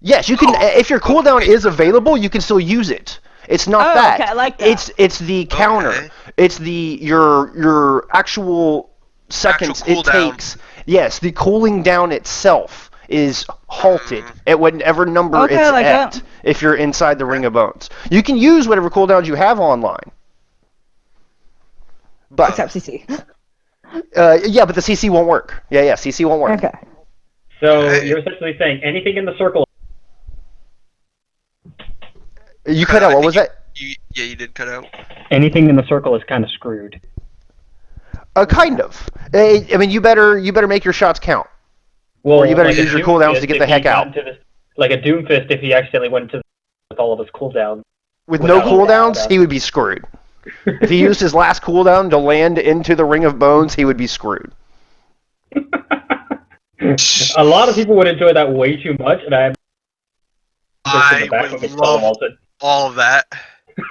Yes, you can. If your cooldown is available, you can still use it. It's not that. Okay, I like that. It's the counter. Okay. It's your actual seconds it takes. Yes, the cooling down itself is halted at whatever number it's like at. that. If you're inside the Ring of Bones, you can use whatever cooldowns you have online. But Except CC. yeah, but the CC won't work. Yeah, CC won't work. Okay. So you're essentially saying anything in the circle. You cut out. What was that? Yeah, you did cut out. Anything in the circle is kind of screwed. Kind of. I mean, you better make your shots count. Well, Or you better like use a your Doom cooldowns Fist to get if the he heck got out. into like a Doomfist, if he accidentally went into with all of his cooldowns. With no Without cooldowns, cooldowns. he would be screwed. If he used his last cooldown to land into the Ring of Bones, he would be screwed. A lot of people would enjoy that way too much, and I I would love all of that.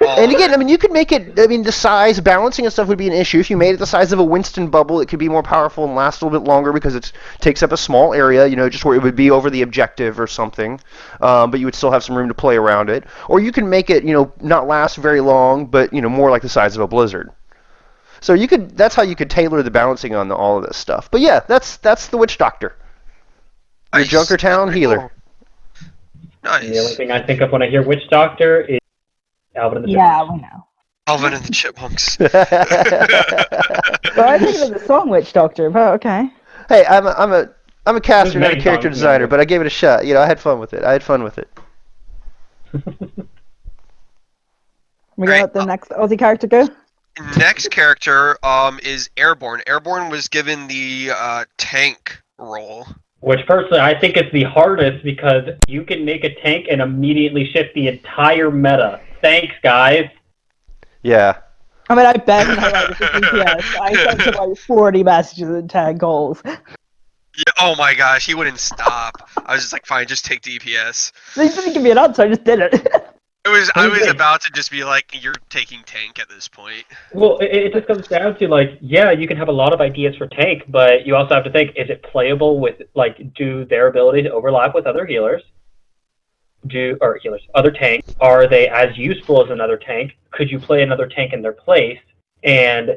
And again, I mean, you could make it, I mean, the size, balancing and stuff would be an issue. If you made it the size of a Winston bubble, it could be more powerful and last a little bit longer because it takes up a small area, just where it would be over the objective or something. But you would still have some room to play around it. Or you can make it, not last very long, but, more like the size of a blizzard. So that's how you could tailor the balancing on all of this stuff. But yeah, that's the Witch Doctor. Your Nice. Junkertown Pretty healer. cool. And the only Nice. thing I think of when I hear Witch Doctor is Alvin and the Yeah, Chipmunks. we know. Alvin and the Chipmunks. Well, I was thinking of the song Witch Doctor, but okay. Hey, I'm a There's caster, not a many character songs in the designer, movie. but I gave it a shot. I had fun with it. I had fun with it. We Right. got the next Aussie character go. Next character is Airborne. Airborne was given the tank role. Which personally I think is the hardest because you can make a tank and immediately shift the entire meta. Thanks, guys. Yeah. I mean, I bet when I write this with DPS, I sent him like 40 messages and 10 goals. Yeah, oh my gosh, he wouldn't stop. I was just like, fine, just take DPS. They didn't give me an answer, I just did it. I was about to just be like, you're taking tank at this point. Well, it just comes down to like, yeah, you can have a lot of ideas for tank, but you also have to think: is it playable with like, do their abilities overlap with other healers? Other tanks? Are they as useful as another tank? Could you play another tank in their place? And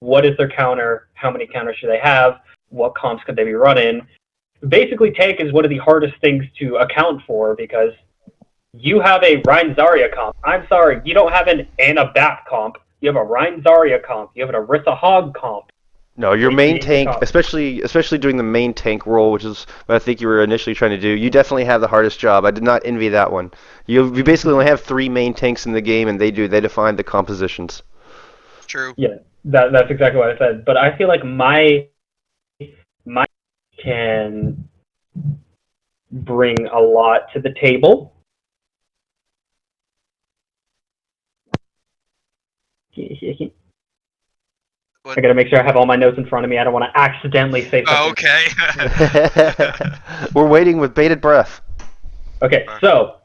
what is their counter? How many counters should they have? What comps could they be running? Basically, tank is one of the hardest things to account for because you have a Ryan Zarya comp. I'm sorry, you don't have an Anna Bat comp. You have a Ryan Zarya comp. You have an Arissa Hogg comp. No, your They main create the tank, comp. especially doing the main tank role, which is what I think you were initially trying to do. You definitely have the hardest job. I did not envy that one. You basically only have 3 main tanks in the game, and they define the compositions. True. Yeah, that's exactly what I said. But I feel like my can bring a lot to the table. I What? gotta make sure I have all my notes in front of me. I don't want to accidentally say Oh, something. okay. We're waiting with bated breath. Okay, so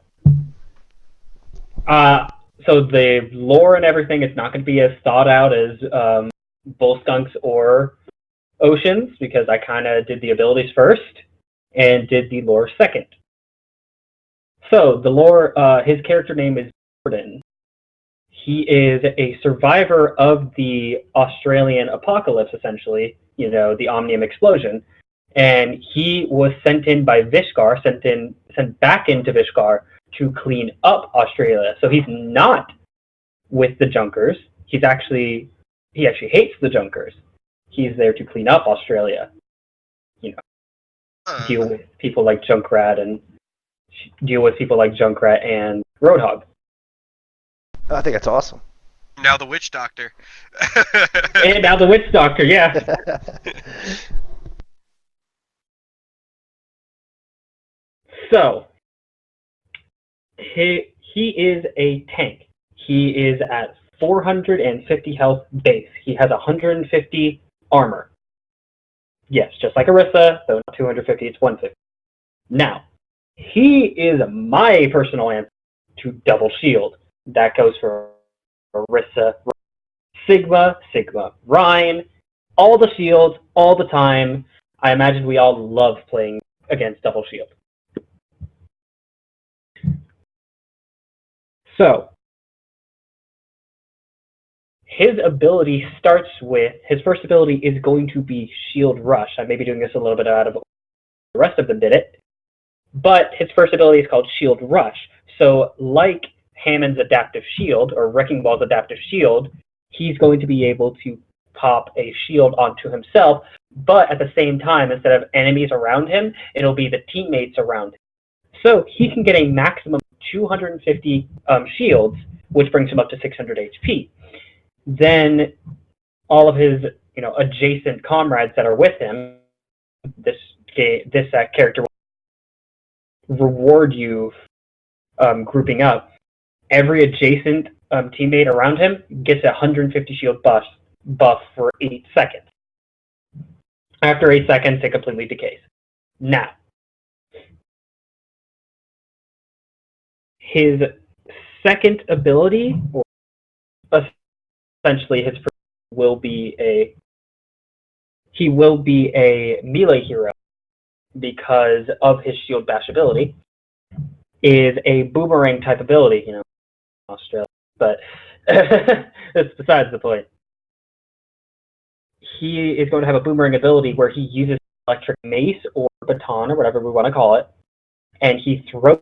the lore and everything is not going to be as thought out as Bull Skunks or Oceans because I kind of did the abilities first and did the lore second. So the lore, his character name is Jordan. He is a survivor of the Australian apocalypse, essentially, the Omnium explosion. And he was sent in by Vishkar, sent back into Vishkar to clean up Australia. So he's not with the Junkers. He actually hates the Junkers. He's there to clean up Australia. Deal with people like Junkrat and Roadhog. I think that's awesome. Now the Witch Doctor. And now the Witch Doctor, yeah. So he is a tank. He is at 450 health base. He has 150 armor. Yes, just like Arissa, though not 250, it's 150. Now, he is my personal answer to double shield. That goes for Arissa, Sigma, Rhine, all the shields, all the time. I imagine we all love playing against double shield. So, his ability starts with, his first ability is going to be Shield Rush. I may be doing this a little bit out of the rest of them did it. But his first ability is called Shield Rush. So, like Hammond's Adaptive Shield, or Wrecking Ball's Adaptive Shield, he's going to be able to pop a shield onto himself, but at the same time, instead of enemies around him, it'll be the teammates around him. So he can get a maximum of 250 shields, which brings him up to 600 HP. Then all of his adjacent comrades that are with him, this character will reward you grouping up. Every adjacent teammate around him gets a 150 shield buff for 8 seconds. After 8 seconds, it completely decays. Now, his second ability, or essentially his first, will be a melee hero because of his shield bash ability, is a boomerang type ability, Australia, but that's besides the point. He is going to have a boomerang ability where he uses electric mace or baton or whatever we want to call it, and he throws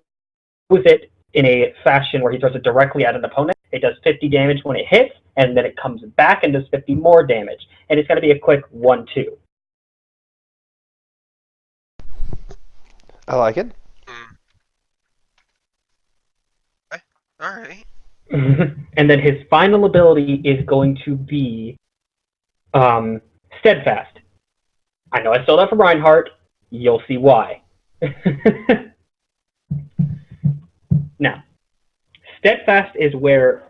it in a fashion where he throws it directly at an opponent. It does 50 damage when it hits, and then it comes back and does 50 more damage. And it's going to be a quick 1-2. I like it. Okay. All right. And then his final ability is going to be Steadfast. I know I stole that from Reinhardt. You'll see why. Now, Steadfast is where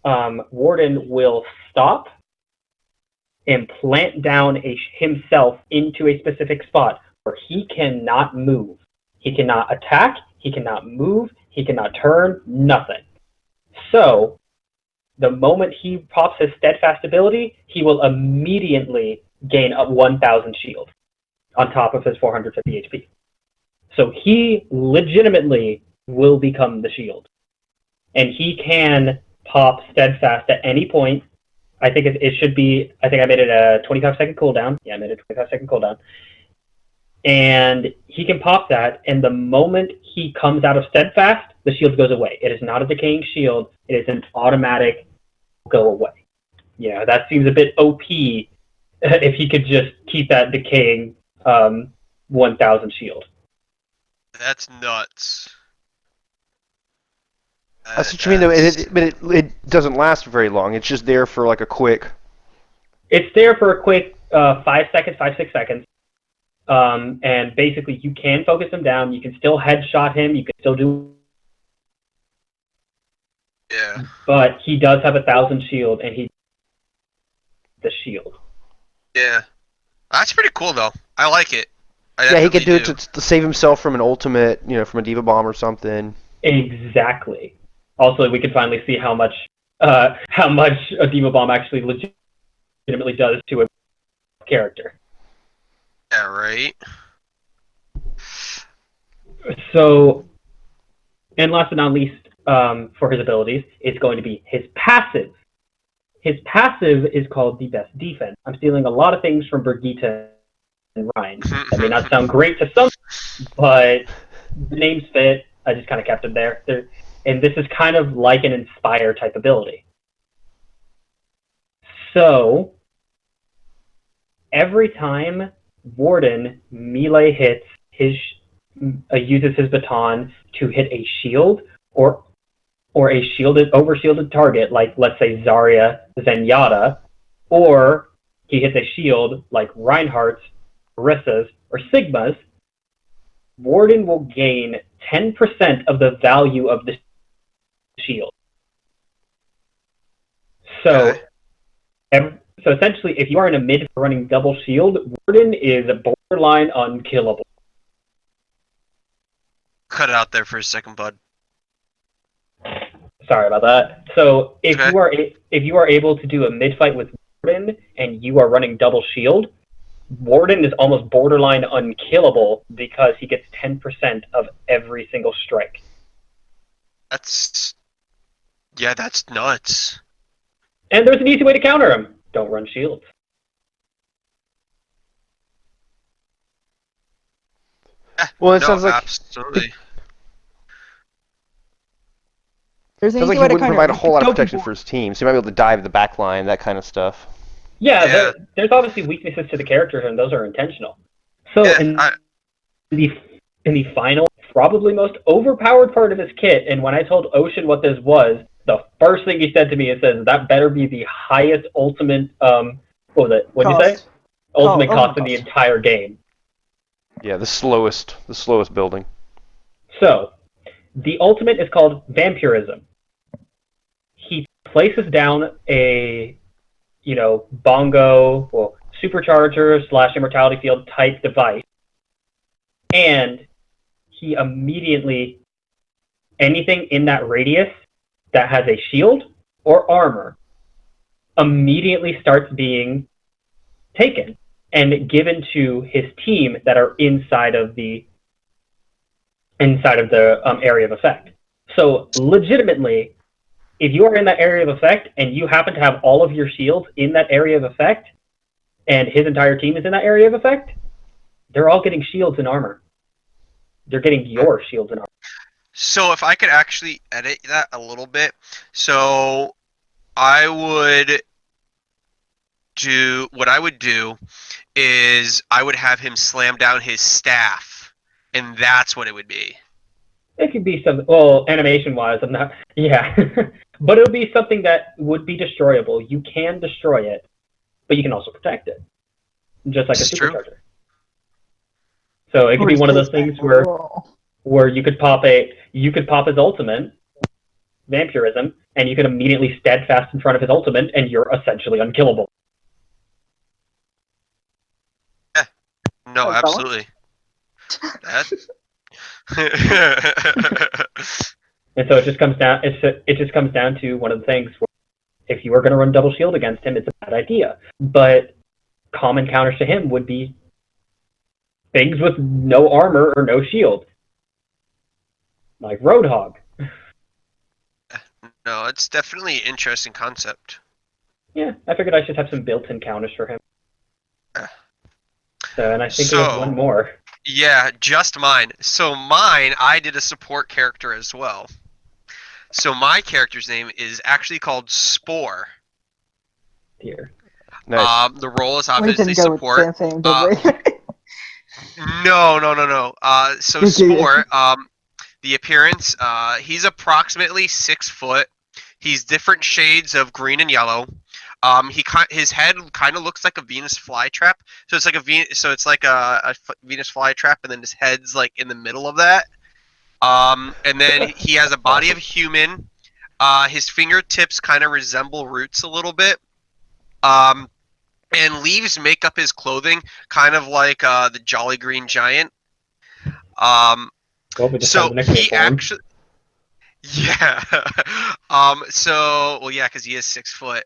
Warden will stop and plant down himself into a specific spot where he cannot move. He cannot attack, he cannot move, he cannot turn, nothing. So, the moment he pops his Steadfast ability, he will immediately gain up 1,000 shield on top of his 450 HP. So he legitimately will become the shield. And he can pop Steadfast at any point. I think it should be, I think I made it a 25-second cooldown. Yeah, I made it a 25-second cooldown. And he can pop that, and the moment he comes out of Steadfast, the shield goes away. It is not a decaying shield. It is an automatic go away. Yeah, that seems a bit OP if he could just keep that decaying 1,000 shield. That's nuts. That's what you mean, though. It doesn't last very long. It's just there for like a quick. It's there for a quick 5 seconds, 5-6 seconds. And basically, you can focus him down. You can still headshot him. You can still do. Yeah. But he does have 1,000 shield, and he the shield. Yeah. That's pretty cool, though. I like it. Yeah, he could do it to save himself from an ultimate, from a D.Va bomb or something. Exactly. Also, we can finally see how much a D.Va bomb actually legitimately does to a character. Yeah, right. So, and last but not least, for his abilities, it's going to be his passive. His passive is called the Best Defense. I'm stealing a lot of things from Brigitte and Ryan. That may not sound great to some, but the names fit. I just kind of kept it there. And this is kind of like an Inspire type ability. So, every time Warden melee hits, uses his baton to hit a shield or a overshielded target, like let's say Zarya, Zenyatta, or he hits a shield like Reinhardt's, Marissa's, or Sigma's, Warden will gain 10% of the value of the shield. So, so essentially, if you are in a mid running double shield, Warden is borderline unkillable. Cut it out there for a second, bud. Sorry about that. So if you are able to do a mid fight with Warden and you are running double shield, Warden is almost borderline unkillable because he gets 10% of every single strike. That's nuts. And there's an easy way to counter him. Don't run shields. Well, it sounds like absolutely. There's an sounds like easy he way to wouldn't counter provide a it. whole lot of Don't protection for his team, so he might be able to dive the back line, that kind of stuff. Yeah, there's obviously weaknesses to the character, and those are intentional. So in the final, probably most overpowered part of his kit, and when I told Ocean what this was, the first thing he said to me, it says, that better be the highest ultimate, what was it? What did you say? Ultimate cost in the entire game. Yeah, the slowest building. So, the ultimate is called Vampirism. He places down a, bongo, supercharger / immortality field type device, and he immediately, anything in that radius that has a shield or armor, immediately starts being taken and given to his team that are inside of the area of effect. So legitimately, if you are in that area of effect and you happen to have all of your shields in that area of effect, and his entire team is in that area of effect, they're all getting shields and armor. They're getting your shields and armor. So if I could actually edit that a little bit, so I would what I would do is I would have him slam down his staff, and that's what it would be. It could be something. Well, animation-wise, I'm not. Yeah, but it'll be something that would be destroyable. You can destroy it, but you can also protect it, just like a It's true. supercharger. So it could be one of those things where you could pop his ultimate, vampirism, and you could immediately steadfast in front of his ultimate, and you're essentially unkillable. Yeah. No, Oh, absolutely. That. And so it just comes down. It just comes down to one of the things where if you were going to run double shield against him, it's a bad idea. But common counters to him would be things with no armor or no shield, like Roadhog. No, it's definitely an interesting concept. Yeah, I figured I should have some built-in counters for him. So, and I think we have one more. Yeah, just mine. So mine, I did a support character as well. So my character's name is actually called Spore. Here. Nice. The role is We obviously didn't go with support. the same thing, did we? No. So Spore, the appearance, he's approximately 6 foot. He's different shades of green and yellow. His head kind of looks like a Venus flytrap. So it's like a Venus flytrap, and then his head's like in the middle of that. And then he has a body of human. His fingertips kind of resemble roots a little bit. And leaves make up his clothing, kind of like the Jolly Green Giant. So he actually, yeah. Well, yeah, because he is 6 foot.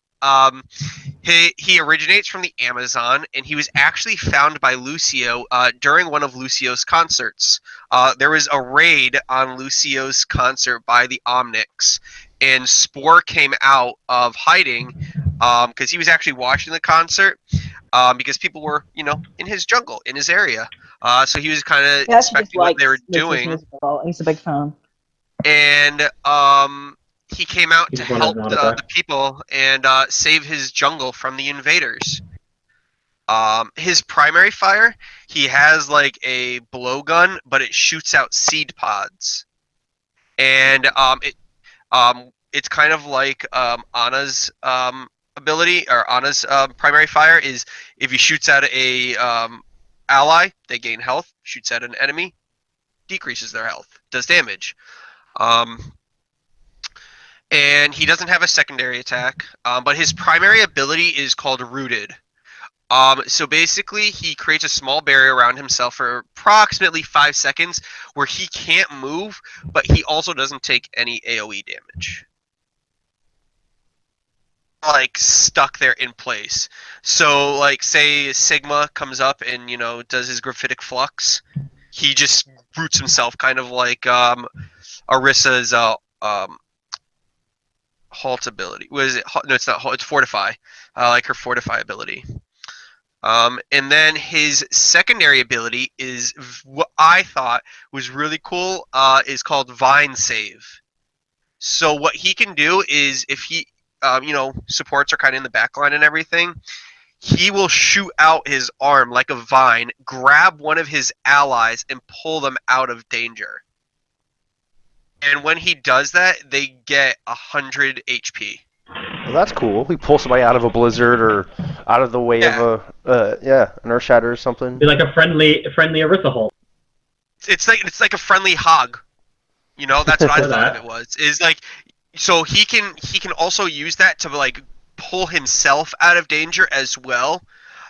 He originates from the Amazon, and he was actually found by Lucio during one of Lucio's concerts. There was a raid on Lucio's concert by the Omnics, and Spore came out of hiding because he was actually watching the concert because people were, in his jungle, in his area. So he was kind of inspecting what they were doing. He's a big fan. And he came out to help the people and save his jungle from the invaders. His primary fire, he has like a blowgun, but it shoots out seed pods, and it's kind of like Anna's ability, or Anna's primary fire is if he shoots at a ally, they gain health. Shoots at an enemy, decreases their health, does damage. And he doesn't have a secondary attack, but his primary ability is called Rooted. So basically, he creates a small barrier around himself for approximately 5 seconds where he can't move, but he also doesn't take any AoE damage. Like, stuck there in place. So, like, say Sigma comes up and, does his graphitic flux, he just roots himself, kind of like Arissa's halt ability. What is it? No, it's not halt. It's fortify. Like her fortify ability. And then his secondary ability is what I thought was really cool. Is called Vine Save. So what he can do is if he, supports are kind of in the back line and everything, he will shoot out his arm like a vine, grab one of his allies, and pull them out of danger. And when he does that, they get 100 HP. Well, that's cool. We pull somebody out of a blizzard or out of the way of an earth shatter or something. Be like a friendly Arissa hole. It's like a friendly hog. That's what I thought of it was. Is like, so he can also use that to like pull himself out of danger as well.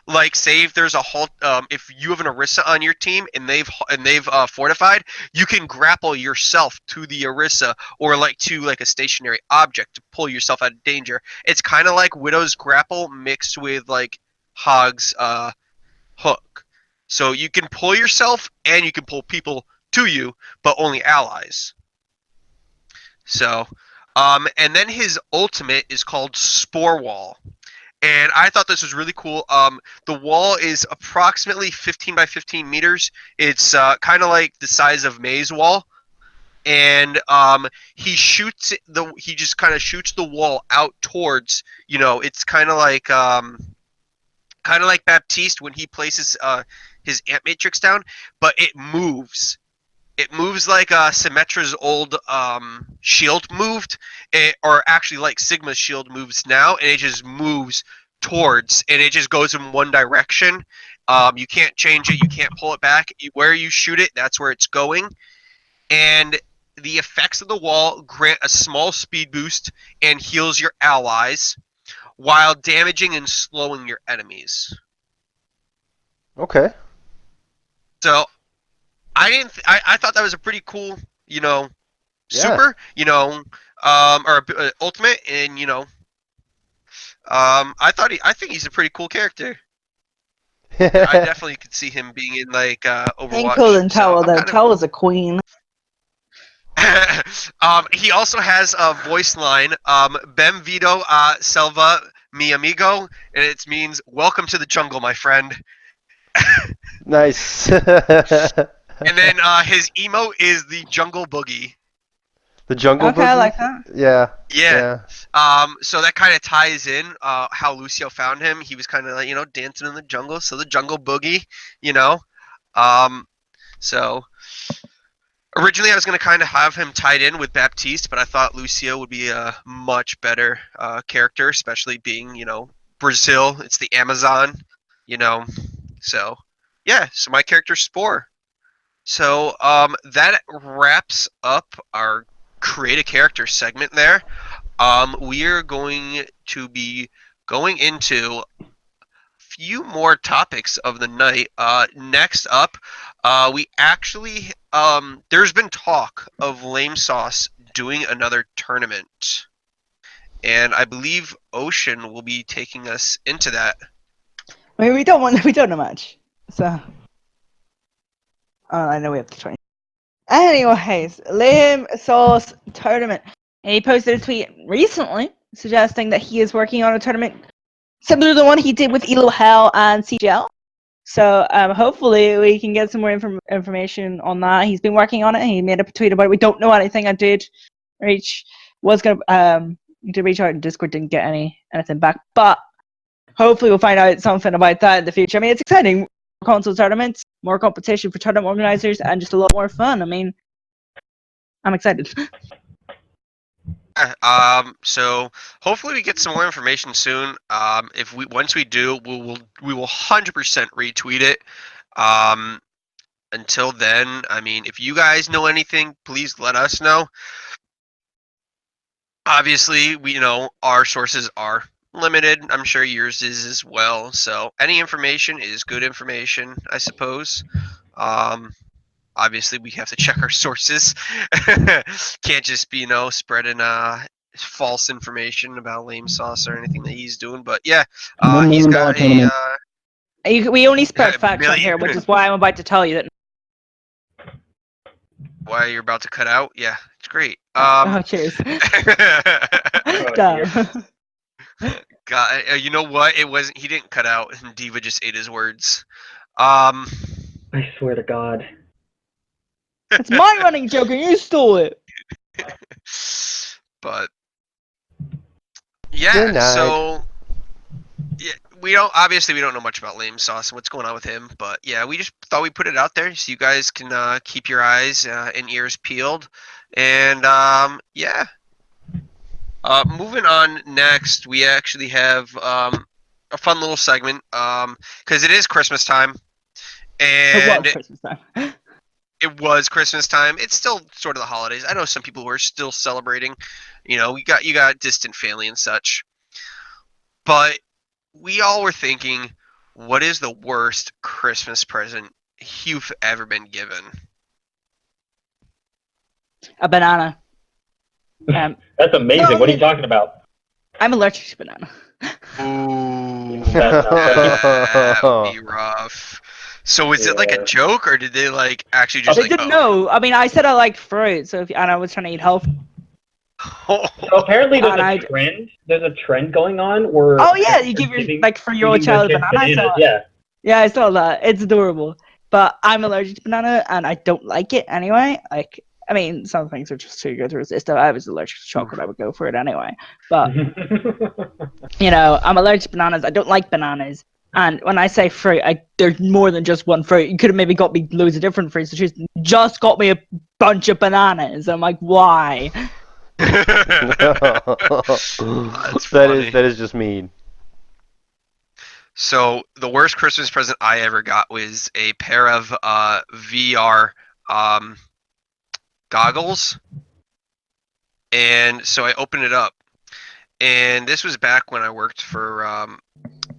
Like, say if there's a halt, if you have an Orisa on your team and they've fortified, you can grapple yourself to the Orisa or like to like a stationary object to pull yourself out of danger. It's kind of like Widow's grapple mixed with like Hog's hook. So you can pull yourself and you can pull people to you, but only allies. So, and then his ultimate is called Spore Wall. And I thought this was really cool. The wall is approximately 15 by 15 meters. It's kind of like the size of May's wall. and he just kind of shoots the wall out towards, it's kind of like Baptiste when he places his ant matrix down, but it moves. It moves like Symmetra's old shield moved, or actually like Sigma's shield moves now, and it just moves towards, and it just goes in one direction. You can't change it, you can't pull it back. Where you shoot it, that's where it's going. And the effects of the wall grant a small speed boost and heals your allies, while damaging and slowing your enemies. Okay. So I thought that was a pretty cool, super, or ultimate, and I think he's a pretty cool character. I definitely could see him being in like Ain't cooler Overwatch. than So Tower I'm though. kind of. Tower's a queen. He also has a voice line, Benvito Selva mi amigo, and it means "Welcome to the jungle, my friend." Nice. And then his emote is the Jungle Boogie. The Jungle Okay, I Boogie? like that. Yeah. Yeah. So that kind of ties in how Lucio found him. He was kind of like, dancing in the jungle, so the Jungle Boogie, you know. Um, so originally I was going to kind of have him tied in with Baptiste, but I thought Lucio would be a much better character, especially being, Brazil. It's the Amazon, you know. So, yeah, so my character's Spore. So that wraps up our create a character segment there. We are going to be going into a few more topics of the night. Next up, we actually there's been talk of Lame Sauce doing another tournament, and I believe Ocean will be taking us into that. I mean, we don't know much. So, I know we have to try. Anyways, Liam Sauce tournament. And he posted a tweet recently suggesting that he is working on a tournament similar to the one he did with Elo Hell and CGL. So hopefully we can get some more information on that. He's been working on it. He made a tweet about it. We don't know anything. I did reach reach out in Discord, didn't get anything back, but hopefully we'll find out something about that in the future. I mean, it's exciting. More console tournaments, more competition for tournament organizers, and just a lot more fun. I mean, I'm excited. So hopefully we get some more information soon. If once we do, we will 100% retweet it. Until then, I mean, if you guys know anything, please let us know. Obviously, we our sources are limited. I'm sure yours is as well. So any information is good information, I suppose. Obviously, we have to check our sources. Can't just be spreading false information about Lame Sauce or anything that he's doing. But yeah, he's got a We only spread facts on million. here, which is why I'm about to tell you that. Why you're about to cut out? Yeah, it's great. Oh, cheers. dear. God, you know what? It wasn't. He didn't cut out. D.VA just ate his words. Um, I swear to God. It's my running joke and you stole it. But yeah, Good night. so yeah, we don't know much about Lame Sauce and what's going on with him. But yeah, we just thought we'd put it out there so you guys can keep your eyes and ears peeled. And yeah. Moving on next, we actually have a fun little segment because it is Christmas time, and It was Christmas time. it was Christmas time. It's still sort of the holidays. I know some people who are still celebrating. You got distant family and such, but we all were thinking, what is the worst Christmas present you've ever been given? A banana. That's amazing. No, What are you talking about? I'm allergic to banana. Ooh, That's that would be rough. So is it like a Yeah. joke, or did they like actually just They like? didn't know. I mean, I said I liked fruit, so and I was trying to eat healthy. Oh, So apparently there's And a I- trend. There's a trend going on where. Oh yeah, you give your giving- like 4-year-old giving their child a kids banana. I saw bananas, it. Yeah. Yeah, I saw that. It's adorable. But I'm allergic to banana, and I don't like it anyway. Like I mean, some things are just too good to resist. If I was allergic to chocolate, I would go for it anyway. But, I'm allergic to bananas. I don't like bananas. And when I say fruit, there's more than just one fruit. You could have maybe got me loads of different fruits to choose. Just got me a bunch of bananas. I'm like, why? That's funny. That is just mean. So the worst Christmas present I ever got was a pair of VR goggles, and so I opened it up, and this was back when I worked for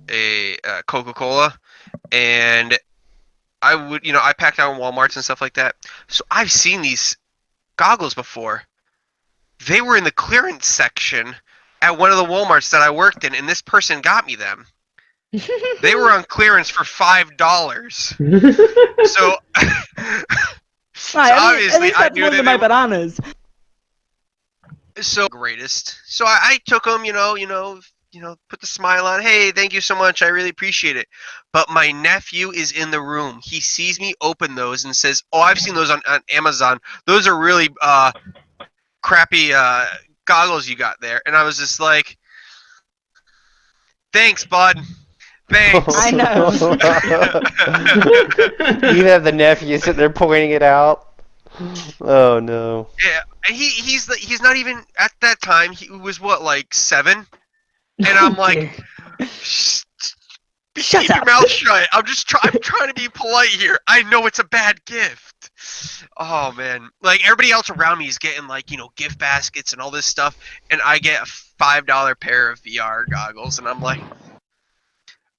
a Coca-Cola, and I would, I packed out in Walmarts and stuff like that. So I've seen these goggles before. They were in the clearance section at one of the Walmarts that I worked in, and this person got me them. They were on clearance for $5. So, obviously I knew that my bananas. So greatest. So I took them, put the smile on. Hey, thank you so much. I really appreciate it. But my nephew is in the room. He sees me open those and says, "Oh, I've seen those on Amazon. Those are really crappy goggles you got there." And I was just like, "Thanks, bud. Thanks." I know. You have the nephew sitting there pointing it out. Oh no. Yeah, he's not even at that time. He was what, like 7, and I'm like, keep your mouth shut. I'm trying to be polite here. I know it's a bad gift. Oh man, like everybody else around me is getting like gift baskets and all this stuff, and I get a $5 pair of VR goggles, and I'm like,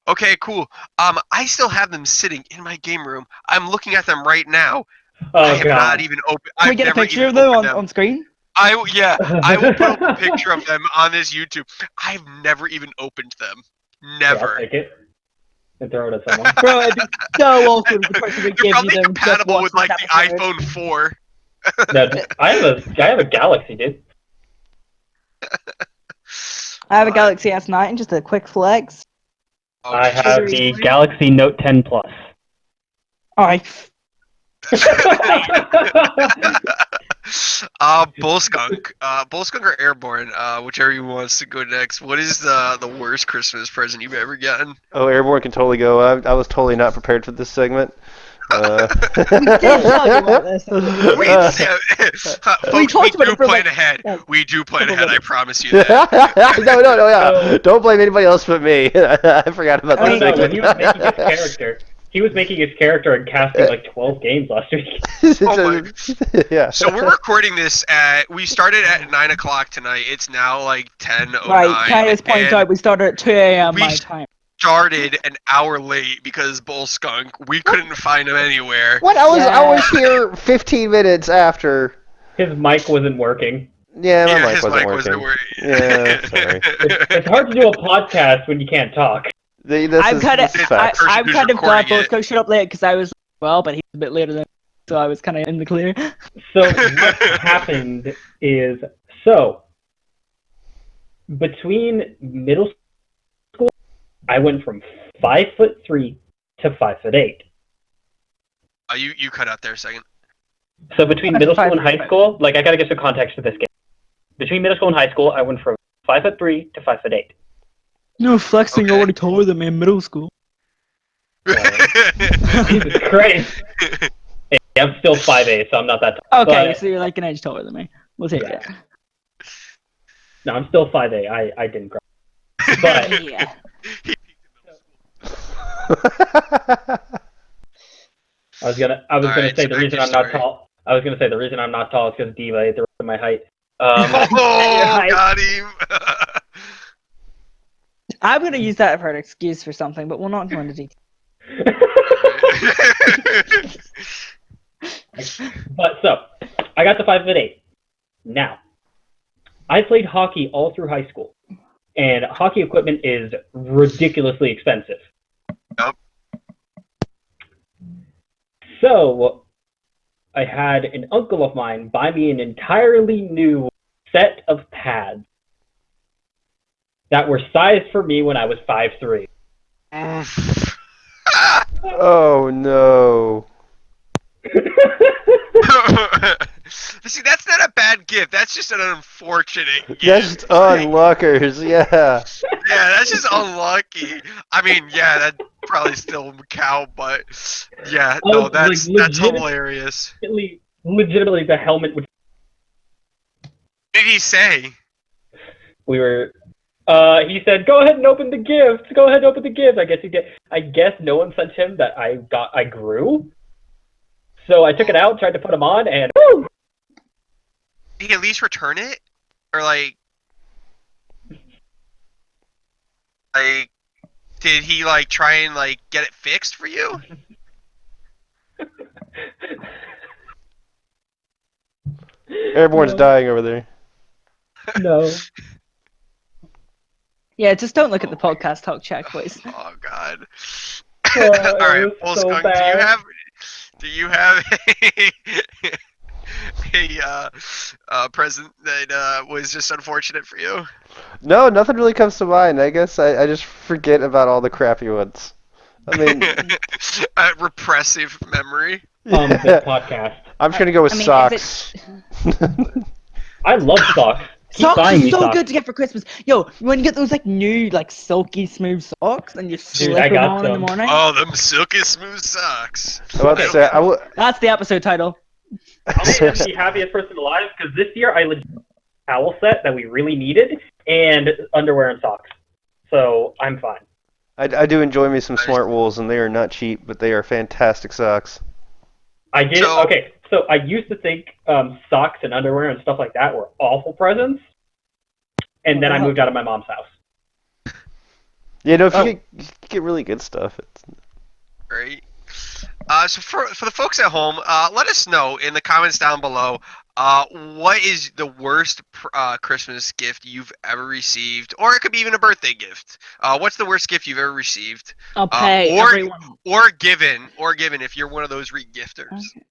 okay, cool. I still have them sitting in my game room. I'm looking at them right now. I have not even opened. Can we get a picture of them on screen? I will put up a picture of them on this YouTube. I've never even opened them. Never. I'll take it and throw it at someone. Bro, it'd be so awesome. The person would They're give probably you them compatible with like the iPhone 4. No, I have a Galaxy, dude. I have a Galaxy S9, just a quick flex. Oh, I have the Galaxy Note 10 Plus. Alright. Bull Skunk or Airborne, whichever you wants to go next. What is the worst Christmas present you've ever gotten? Oh, Airborne can totally go. I was totally not prepared for this segment. We did talk about this. Folks, we do plan ahead. We do plan ahead. I promise you that. No, yeah. Don't blame anybody else but me. I forgot about this segment. When he was making his character, he was making his character and casting like 12 games last week. Yeah. So we're recording this we started at 9 o'clock tonight. It's now like 10:09. Right, can I just point out we started at 2 a.m. my time. Started an hour late because Bull Skunk, we couldn't find him anywhere. What? I was here 15 minutes after. His mic wasn't working. Yeah, my mic his wasn't mic working. wasn't working. Yeah, sorry. It's hard to do a podcast when you can't talk. I'm kind of glad Bull it. Skunk showed up late because I was but he was a bit later than so I was kind of in the clear. So what happened is between middle school, I went from 5'3" to 5'8". You cut out there a second. So between middle school and high school, like I gotta get some context to this game. Between middle school and high school, I went from 5'3" to 5'8". No flexing, you're already taller than me in middle school. Jesus Christ. Hey, I'm still 5'8", so I'm not that tall. Okay, but, so you're like an inch taller than me. We'll take it. No, I'm still 5'8". I didn't grow. But Yeah. I was gonna say the reason I'm not tall. I was gonna say the reason I'm not tall is because D.VA is the rest of my height. Got him. I'm gonna use that for an excuse for something, but we'll not go into detail. But so, I got the 5'8". Now, I played hockey all through high school, and hockey equipment is ridiculously expensive. Yep. So, I had an uncle of mine buy me an entirely new set of pads that were sized for me when I was 5'3". Oh no. See, that's not a bad gift. That's just an unfortunate gift. That's just Like, unluckers, yeah. yeah, that's just unlucky. I mean, yeah, that probably still would count, but yeah, I no, was like that's hilarious. legitimately the helmet would. What did he say? We were. He said, "Go ahead and open the gift. Go ahead and open the gift." I guess he did. I guess no one sent him that I grew. So I took it out, tried to put him on, and woo! Did he at least return it, or like, did he like try and like get it fixed for you? Everyone's No. dying over there. No. Yeah, just don't look at the podcast talk check, please. Oh God. It All right, was Bull so Skunk, bad. do you have a present that was just unfortunate for you? No, nothing really comes to mind. I guess I just forget about all the crappy ones. I mean, Repressive memory. This yeah. podcast. I'm just gonna go with I mean, socks. I love socks. Keep Socks are buying me so socks. good to get for Christmas. Yo, when you get those like new, like silky smooth socks and you Dude, I slip them got on in the some. morning. Oh, them silky smooth socks. I'm about to Okay. say, I will. That's the episode title. I am the happiest person alive because this year I legit towel set that we really needed and underwear and socks. So I'm fine. I do enjoy me some Smart Wools, and they are not cheap, but they are fantastic socks. I did. So- Okay, so I used to think socks and underwear and stuff like that were awful presents, and then I moved out of my mom's house. You know, if Oh. you get really good stuff, it's Great. So for the folks at home, let us know in the comments down below. What is the worst Christmas gift you've ever received, or it could be even a birthday gift? What's the worst gift you've ever received, I'll pay or everyone. or given if you're one of those regifters? Okay.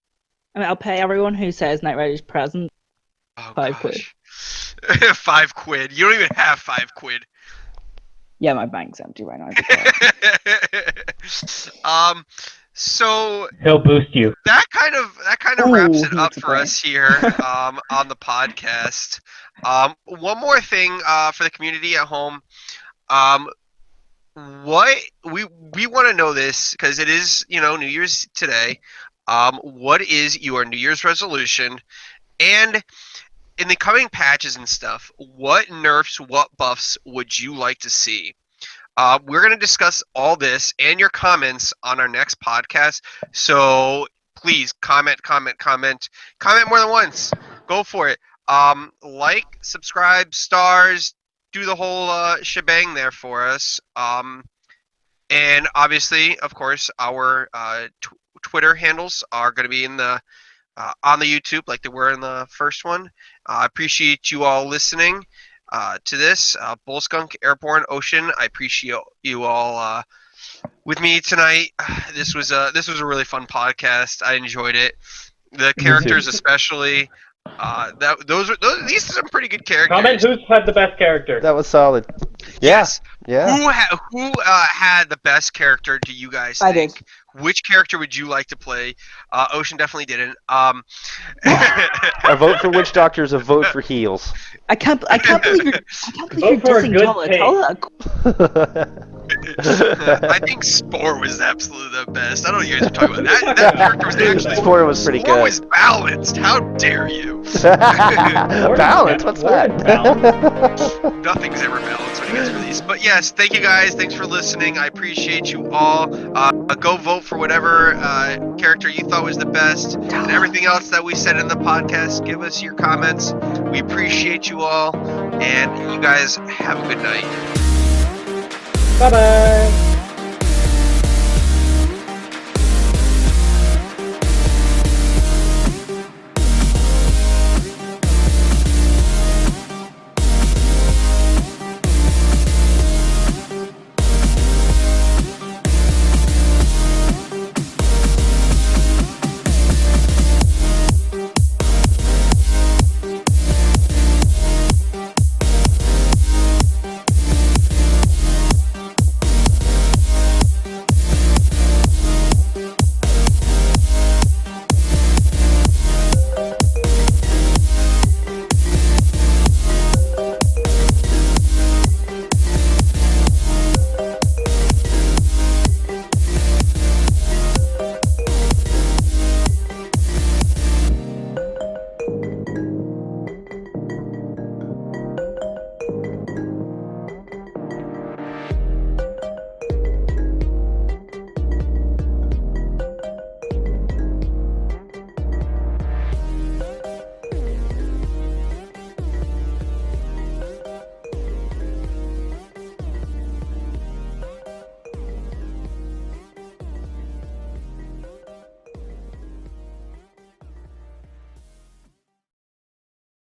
I mean, I'll pay everyone who says Night Rider's present. Oh, £5 quid. £5. You don't even have £5. Yeah, my bank's empty right now. So He'll boost you. that kind of Ooh, wraps it he up needs a for brain. us here on the podcast. One more thing for the community at home. What we want to know this because it is New Year's today. What is your New Year's resolution? And in the coming patches and stuff, what nerfs, what buffs would you like to see? We're going to discuss all this and your comments on our next podcast. So please comment more than once. Go for it. Like, subscribe, stars, do the whole shebang there for us. And obviously, of course, our Twitter handles are going to be in the on the YouTube like they were in the first one. I appreciate you all listening to this. Bull Skunk, Airborne, Ocean, I appreciate you all with me tonight. This was a really fun podcast. I enjoyed it. The characters especially. These are some pretty good characters. Comment who's had the best character. that was solid. Yes. Yeah. Who had the best character? Do you guys I think? did. Which character would you like to play? Ocean definitely didn't. A vote for Witch Doctor is a vote for heels. I can't believe you're Vote for a dissing good Tala. take. I think Spore was absolutely the best. I don't know what you guys are talking about. That character was actually Spore was pretty Spore good. was balanced. How dare you? Balance? What's that? Nothing's ever balanced when it gets released. But yes, thank you guys. Thanks for listening. I appreciate you all. Go vote for whatever character you thought was the best, and everything else that we said in the podcast. Give us your comments. We appreciate you all, and you guys have a good night. Bye bye.